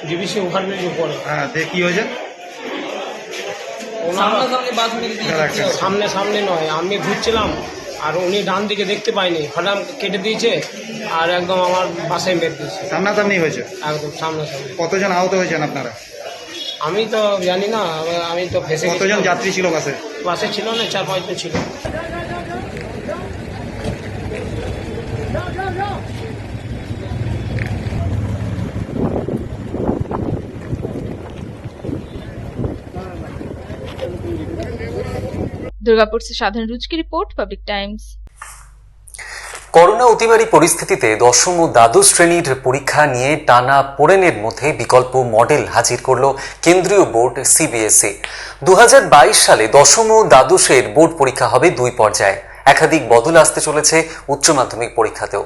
ডিবিসি ওভারব্রিজ উপরে। হ্যাঁ, কি হয়েছে? সামনে সামনে নয়, আমি ঘুরছিলাম আর উনি ডান দিকে দেখতে পাইনি, হঠাৎ কেটে দিয়েছে আর একদম আমার বাসায় মেরে দিয়েছে। সামনাসামনি হয়েছে? একদম সামনাসামনি। কতজন আহত হয়েছেন আপনারা? আমি তো জানি না, আমি তো ফেসে কতজন যাত্রী ছিল বাসে? বাসে ছিল না, 4-5 জন ছিল। दुर्गापुर से साधन रुच की रिपोर्ट, पब्लिक टाइम्स। করোনা অতিমারী পরিস্থিতিতে দশম ও দ্বাদশ শ্রেণীর পরীক্ষা নিয়ে টানা পোড়েনের মধ্যে বিকল্প মডেল হাজির করল কেন্দ্রীয় বোর্ড সিবিএসই। 2022 সালে দশম ও দ্বাদশের বোর্ড পরীক্ষা হবে 2 পর্যায়ে। একাধিক বদল আসতে চলেছে উচ্চ মাধ্যমিক পরীক্ষাতেও।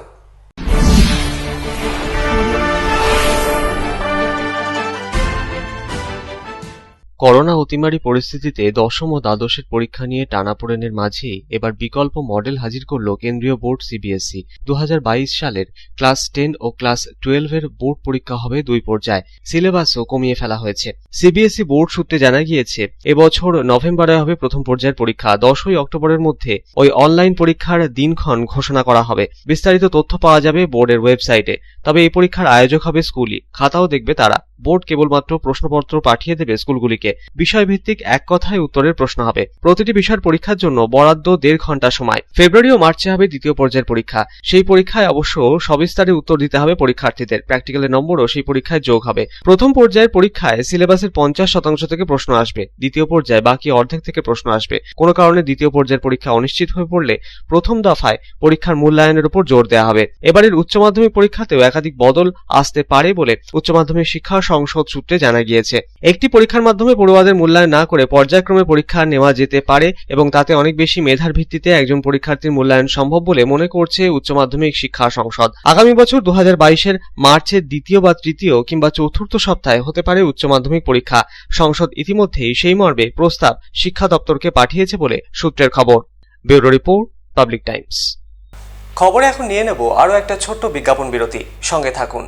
করোনা অতিমারী পরিস্থিতিতে দশম ও দ্বাদশের পরীক্ষা নিয়ে টানাপোড়েনের মাঝেই এবার বিকল্প মডেল হাজির করল কেন্দ্রীয় বোর্ড সিবিএসই। 2022 সালের ক্লাস 10 ও ক্লাস 12 এর বোর্ড পরীক্ষা হবে 2 পর্যায়ে। সিলেবাসও কমিয়ে ফেলা হয়েছে। সিবিএসই বোর্ড সূত্রে জানা গিয়েছে, এবছর নভেম্বরে হবে প্রথম পর্যায়ের পরীক্ষা। 10ই অক্টোবরের মধ্যে ওই অনলাইন পরীক্ষার দিনক্ষণ ঘোষণা করা হবে। বিস্তারিত তথ্য পাওয়া যাবে বোর্ডের ওয়েবসাইটে। তবে এই পরীক্ষার আয়োজক হবে স্কুলই, খাতাও দেখবে তারা। বোর্ড কেবলমাত্র প্রশ্নপত্র পাঠিয়ে দেবে স্কুলগুলিকে। বিষয়ভিত্তিক এক কথায় উত্তরের প্রশ্ন হবে। প্রতিটি বিষয়ের পরীক্ষার জন্য বরাদ্দ 1.5 ঘন্টা সময়। ফেব্রুয়ারি ও মার্চে হবে দ্বিতীয় পর্যায়ের পরীক্ষা। সেই পরীক্ষায় অবশ্য সবিস্তারে উত্তর দিতে হবে পরীক্ষার্থীদের। প্র্যাকটিক্যালের নম্বরও সেই পরীক্ষায় যোগ হবে। প্রথম পর্যায়ের পরীক্ষায় সিলেবাসের 50% থেকে প্রশ্ন আসবে। দ্বিতীয় পর্যায়ে বাকি অর্ধেক থেকে প্রশ্ন আসবে। কোনো কারণে দ্বিতীয় পর্যায়ের পরীক্ষা অনিশ্চিত হয়ে পড়লে প্রথম দফায় পরীক্ষার মূল্যায়নের উপর জোর দেওয়া হবে। এবারের উচ্চ মাধ্যমিক পরীক্ষাতেও একাধিক বদল আসতে পারে বলে উচ্চ মাধ্যমিক শিক্ষা সংসদ সূত্রে জানা গিয়েছে। একটি পরীক্ষার মাধ্যমে পড়ুয়াদের মূল্যায়ন না করে পর্যায়ক্রমে পরীক্ষা নেওয়া যেতে পারে এবং তাতে অনেক বেশি মেধার ভিত্তিতে একজন পরীক্ষার্থীর মূল্যায়ন সম্ভব বলে মনে করছে উচ্চ মাধ্যমিক শিক্ষা সংসদ। আগামী বছর 2022-এর মার্চের দ্বিতীয় বা তৃতীয় কিংবা চতুর্থ সপ্তাহে হতে পারে উচ্চ মাধ্যমিক পরীক্ষা। সংসদ ইতিমধ্যেই সেই মর্মে প্রস্তাব শিক্ষা দপ্তরকে পাঠিয়েছে বলে সূত্রের খবর। Bureau report, public Times. খবরে এখন নিয়ে নেব আরও একটা ছোট্ট বিজ্ঞাপন বিরতি। সঙ্গে থাকুন।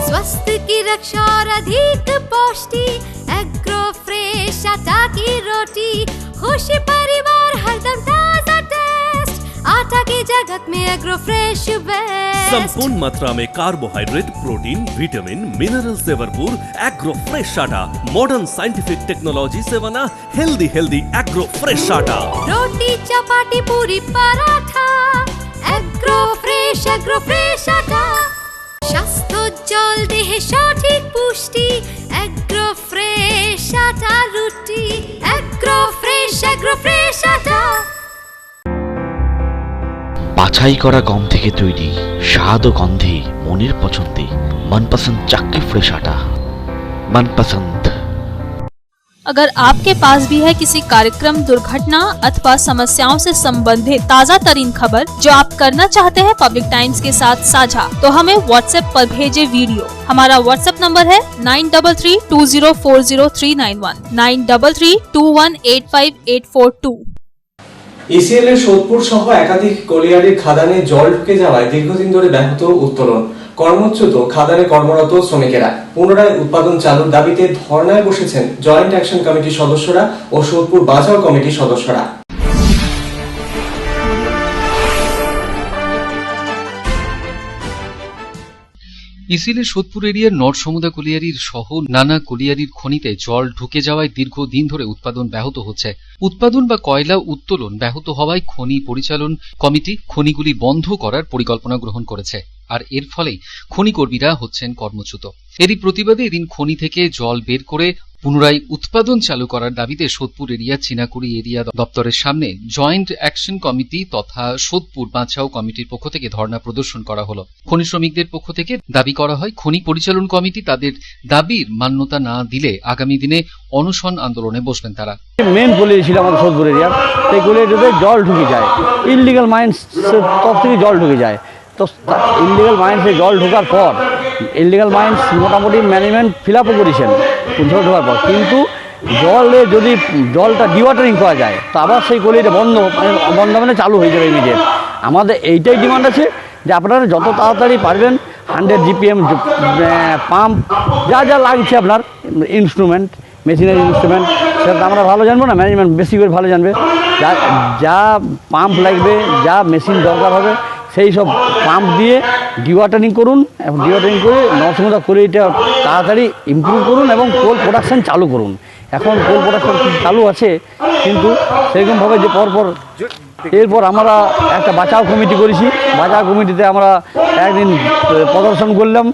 स्वास्थ्य की रक्षा और अधिक पौष्टि, एग्रो फ्रेश आटा की रोटी, खुशी परिवार हरदम ताजा टेस्ट, आटा की जगत में एग्रो फ्रेश बेस्ट। संपूर्ण मात्रा में कार्बोहाइड्रेट, प्रोटीन, विटामिन, मिनरल से भरपूर एग्रो फ्रेश आटा, मॉडर्न साइंटिफिक टेक्नोलॉजी से बना हेल्दी एग्रो फ्रेश आटा। रोटी चपाटी पूरी पराठा, एग्रो फ्रेश आटा। স্বাস্থ্যোজ্জ্বল দেহে সঠিক পুষ্টি, এগ্রো ফ্রেশ আটা রুটি, এগ্রো ফ্রেশ আটা। বাছাই করা গম থেকে তৈরি, স্বাদ ও গন্ধে মনের পছন্দে मनपसंद चक्की फ्रेश आटा, मनपसंद। अगर आपके पास भी है किसी कार्यक्रम, दुर्घटना अथवा समस्याओं से संबंधित ताज़ा तरीन खबर जो आप करना चाहते हैं पब्लिक टाइम्स के साथ साझा, तो हमें व्हाट्सएप पर भेजे वीडियो। हमारा व्हाट्सएप नंबर है 9332040391, 9332185842। ইসিএল এর সোদপুর সহ একাধিক কলিয়ারির খাদানে জল ঢুকে যাওয়ায় দীর্ঘদিন ধরে ব্যাহত উত্তোলন। কর্মচ্যুত খাদানে কর্মরত শ্রমিকেরা পুনরায় উৎপাদন চালুর দাবিতে ধর্নায় বসেছেন জয়েন্ট অ্যাকশন কমিটির সদস্যরা ও সোদপুর বাঁচাও কমিটির সদস্যরা। ইসিলের সোদপুর এরিয়ার নর্থ সমুদা কলিয়ারির সহ নানা কলিয়ারির খনিতে জল ঢুকে যাওয়ায় দীর্ঘদিন ধরে উৎপাদন ব্যাহত হচ্ছে। উৎপাদন বা কয়লা উত্তোলন ব্যাহত হওয়ায় খনি পরিচালন কমিটি খনিগুলি বন্ধ করার পরিকল্পনা গ্রহণ করেছে। আর এর ফলেই খনি কর্মীরা হচ্ছেন কর্মচ্যুত। এরই প্রতিবাদে এদিন খনি থেকে জল বের করে পুনরায় উৎপাদন চালু করার দাবিতে সোদপুর এরিয়া চিনাকুড়ি এরিয়া দপ্তরের সামনে জয়েন্ট অ্যাকশন কমিটি তথা সোদপুর বাঁচাও কমিটির পক্ষ থেকে ধর্ণা প্রদর্শন করা হলো। খনি শ্রমিকদের পক্ষ থেকে দাবি করা হয় খনি পরিচালন কমিটি তাদের দাবির মান্যতা না দিলে আগামী দিনে অনশন আন্দোলনে বসবেন তারা। মেন গলি ছিল আমাদের সোদপুর এরিয়া, সেই গলিতে জল ঢুকে যায়, ইললিগাল মাইন্স তরফ থেকে জল ঢুকে যায়। তো ইললিগাল মাইন্সে জল ঢোকার পর ইললিগাল মাইন্স মোটামুটি ম্যানেজমেন্ট ফিল আপও করেছেন ঢোকার পর, কিন্তু জলে যদি জলটা ডিওয়াটারিং করা যায় তো আবার সেই গলিটা বন্ধ মানে চালু হয়ে যাবে ইমিডিয়েট। আমাদের এইটাই ডিমান্ড আছে যে আপনারা যত তাড়াতাড়ি পারবেন 100 GPM পাম্প যা যা লাগছে আপনার ইনস্ট্রুমেন্ট মেশিনারি ইনস্ট্রুমেন্ট সেটা আমরা ভালো জানবো না, ম্যানেজমেন্ট বেশি করে ভালো জানবে। যা পাম্প লাগবে যা মেশিন দরকার হবে সেই সব পাম্প দিয়ে ডিওয়াটারিং করুন এবং ডিওয়াটারিং করে নর্সমদা করে এটা তাড়াতাড়ি ইমপ্রুভ করুন এবং কোল প্রোডাকশান চালু করুন। এখন কোল প্রোডাকশান চালু আছে কিন্তু সেরকমভাবে যে পরপর এরপর আমরা একটা বাঁচাও কমিটি করেছি, বাঁচাও কমিটিতে আমরা একদিন প্রদর্শন করলাম,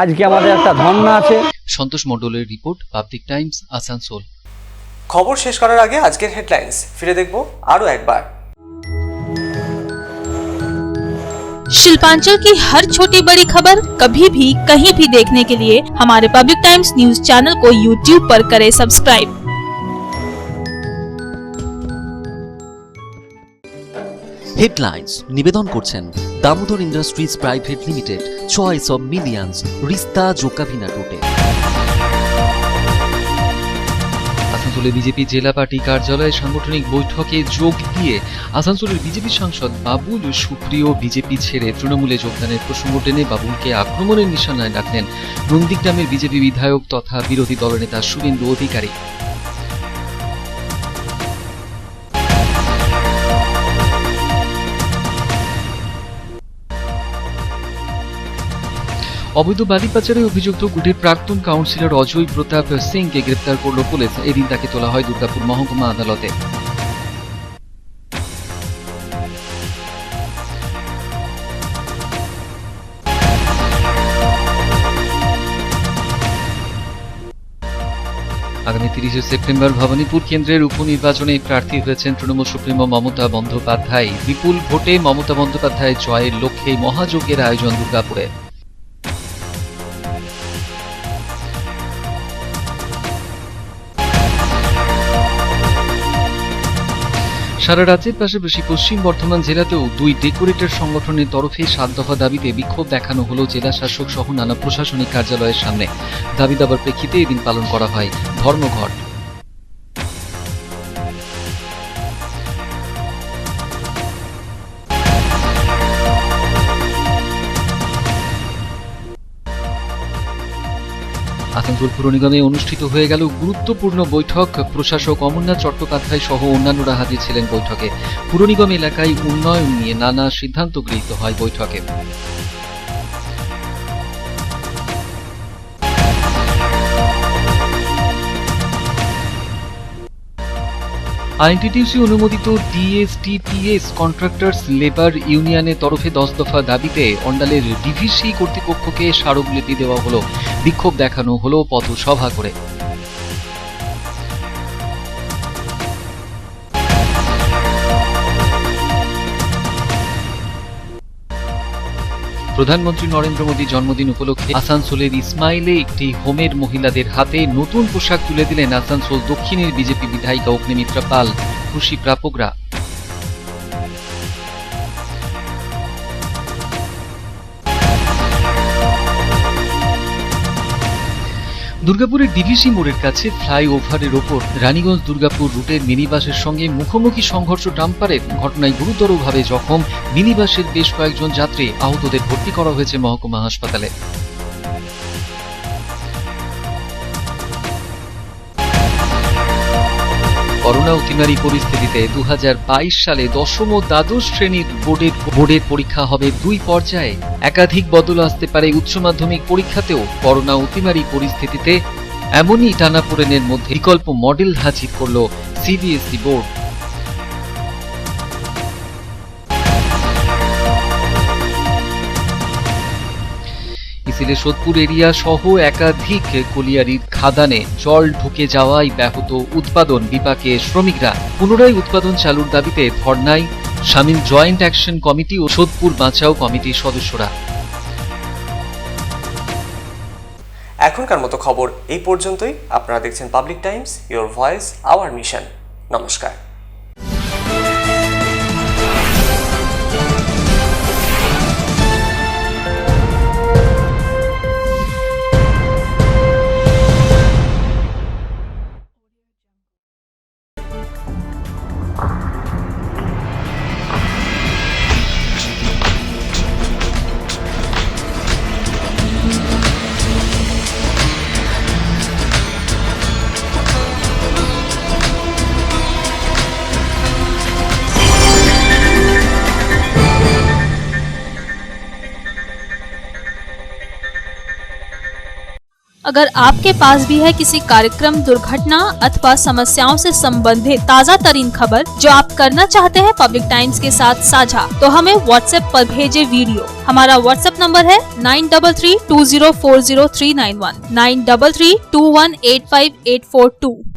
আজকে আমাদের একটা ধর্ণা আছে। সন্তোষ মণ্ডলের রিপোর্ট, পাবলিক টাইমস, আসানসোল। খবর শেষ করার আগে আজকের হেডলাইন্স ফিরে দেখব আরো একবার। शिल्पांचल की हर छोटी बड़ी खबर कभी भी कहीं भी देखने के लिए हमारे पब्लिक टाइम्स न्यूज चैनल को YouTube पर करें सब्सक्राइब। হেডলাইন্স নিবেদন করছেন Damodar industries private limited, choice of millions, রিস্তা জোকাভিনা রুটে। আসানসোলে বিজেপি জেলা পার্টি কার্যালয়ে সাংগঠনিক বৈঠকে যোগ দিয়ে আসানসোলের বিজেপি সাংসদ বাবুল সুপ্রিয় বিজেপি ছেড়ে তৃণমূলে যোগদানের প্রসঙ্গ টেনে বাবুলকে আক্রমণের নিশানায় রাখলেন নন্দীগ্রামের বিজেপি বিধায়ক তথা বিরোধী দলনেতা শুভেন্দু অধিকারী। অবৈধ বালি পাচারে অভিযুক্ত গুটির প্রাক্তন কাউন্সিলর অজয় প্রতাপ সিংকে গ্রেপ্তার করল পুলিশ। এদিন তাকে তোলা হয় দুর্গাপুর মহকুমা আদালতে। আগামী 30 সেপ্টেম্বর ভবানীপুর কেন্দ্রের উপনির্বাচনে প্রার্থী হয়েছেন তৃণমূল সুপ্রিমো মমতা বন্দ্যোপাধ্যায়। বিপুল ভোটে মমতা বন্দ্যোপাধ্যায় জয়ের লক্ষ্যে মহাযজ্ঞের আয়োজন দুর্গাপুরে। সারা রাজ্যের পাশাপাশি পশ্চিম বর্ধমান জেলাতেও 2 ডেকোরেটর সংগঠনের তরফে 7 দফা দাবিতে বিক্ষোভ দেখানো হলো জেলা শাসক সহ নানা প্রশাসনিক কার্যালয়ের সামনে। দাবি দাবার প্রেক্ষিতে এদিন পালন করা হয় ধর্মঘট। আসানসোল পুর নিগমে অনুষ্ঠিত হয়ে গেল গুরুত্বপূর্ণ বৈঠক। প্রশাসক অমরনাথ চট্টোপাধ্যায় সহ অন্যান্যরা হাজির ছিলেন বৈঠকে। পুর নিগম এলাকায় উন্নয়ন নিয়ে নানা সিদ্ধান্ত গৃহীত হয় বৈঠকে। আইএনটিটিউসি অনুমোদিত ডিএসটিপিএস কন্ট্রাক্টরস লেবার ইউনিয়নের তরফে 10 দফা দাবিতে অন্ডালের ডিভিসি কর্তৃপক্ষকে স্মারকলিপি দেওয়া হলো। বিক্ষোভ দেখানো হলো পথসভা করে। প্রধানমন্ত্রী নরেন্দ্র মোদী জন্মদিন উপলক্ষে আসানসোলের ইসমাইলে একটি হোমের মহিলাদের হাতে নতুন পোশাক তুলে দিলেন আসানসোল দক্ষিণের বিজেপি বিধায়িকা অগ্নিমিত্রা পাল। খুশি প্রাপকরা। দুর্গাপুরের ডিভিসি মোড়ের কাছে ফ্লাইওভারের ওপর রানীগঞ্জ দুর্গাপুর রুটের মিনিবাসের সঙ্গে মুখোমুখি সংঘর্ষ ডাম্পারের ঘটনায় গুরুতরভাবে জখম মিনিবাসের বেশ কয়েকজন যাত্রী। আহতদের ভর্তি করা হয়েছে মহকুমা হাসপাতালে। করোনা অতিমারি পরিস্থিতিতে 2022 সালে 10ম ও দ্বাদশ শ্রেণীর বোর্ডের পরীক্ষা হবে 2 পর্যায়ে। একাধিক বদল আসতে পারে উচ্চ মাধ্যমিক পরীক্ষাতেও। করোনা অতিমারি পরিস্থিতিতে এমনই টানাপোড়েনের মধ্যে বিকল্প মডেল হাজির করল সিবিএসই বোর্ড। ইসিলে সোদপুর এরিয়া সহ একাধিক কলিয়ারির খাদানে জল ঢুকে যাওয়ায় ব্যাহত উৎপাদন। বিপাকে শ্রমিকরা। পুনরায় উৎপাদন চালুর দাবিতে ধর্নায় সামিল জয়েন্ট অ্যাকশন কমিটি ও সোদপুর বাঁচাও কমিটির সদস্যরা। এখনকার মতো খবর এই পর্যন্তই। আপনারা দেখছেন public Times, your voice hour mission. নমস্কার। अगर आपके पास भी है किसी कार्यक्रम, दुर्घटना अथवा समस्याओं से संबंधित ताज़ा तरीन खबर जो आप करना चाहते हैं पब्लिक टाइम्स के साथ साझा, तो हमें व्हाट्सएप पर भेजे वीडियो। हमारा व्हाट्सएप नंबर है 9332040391 9332185842।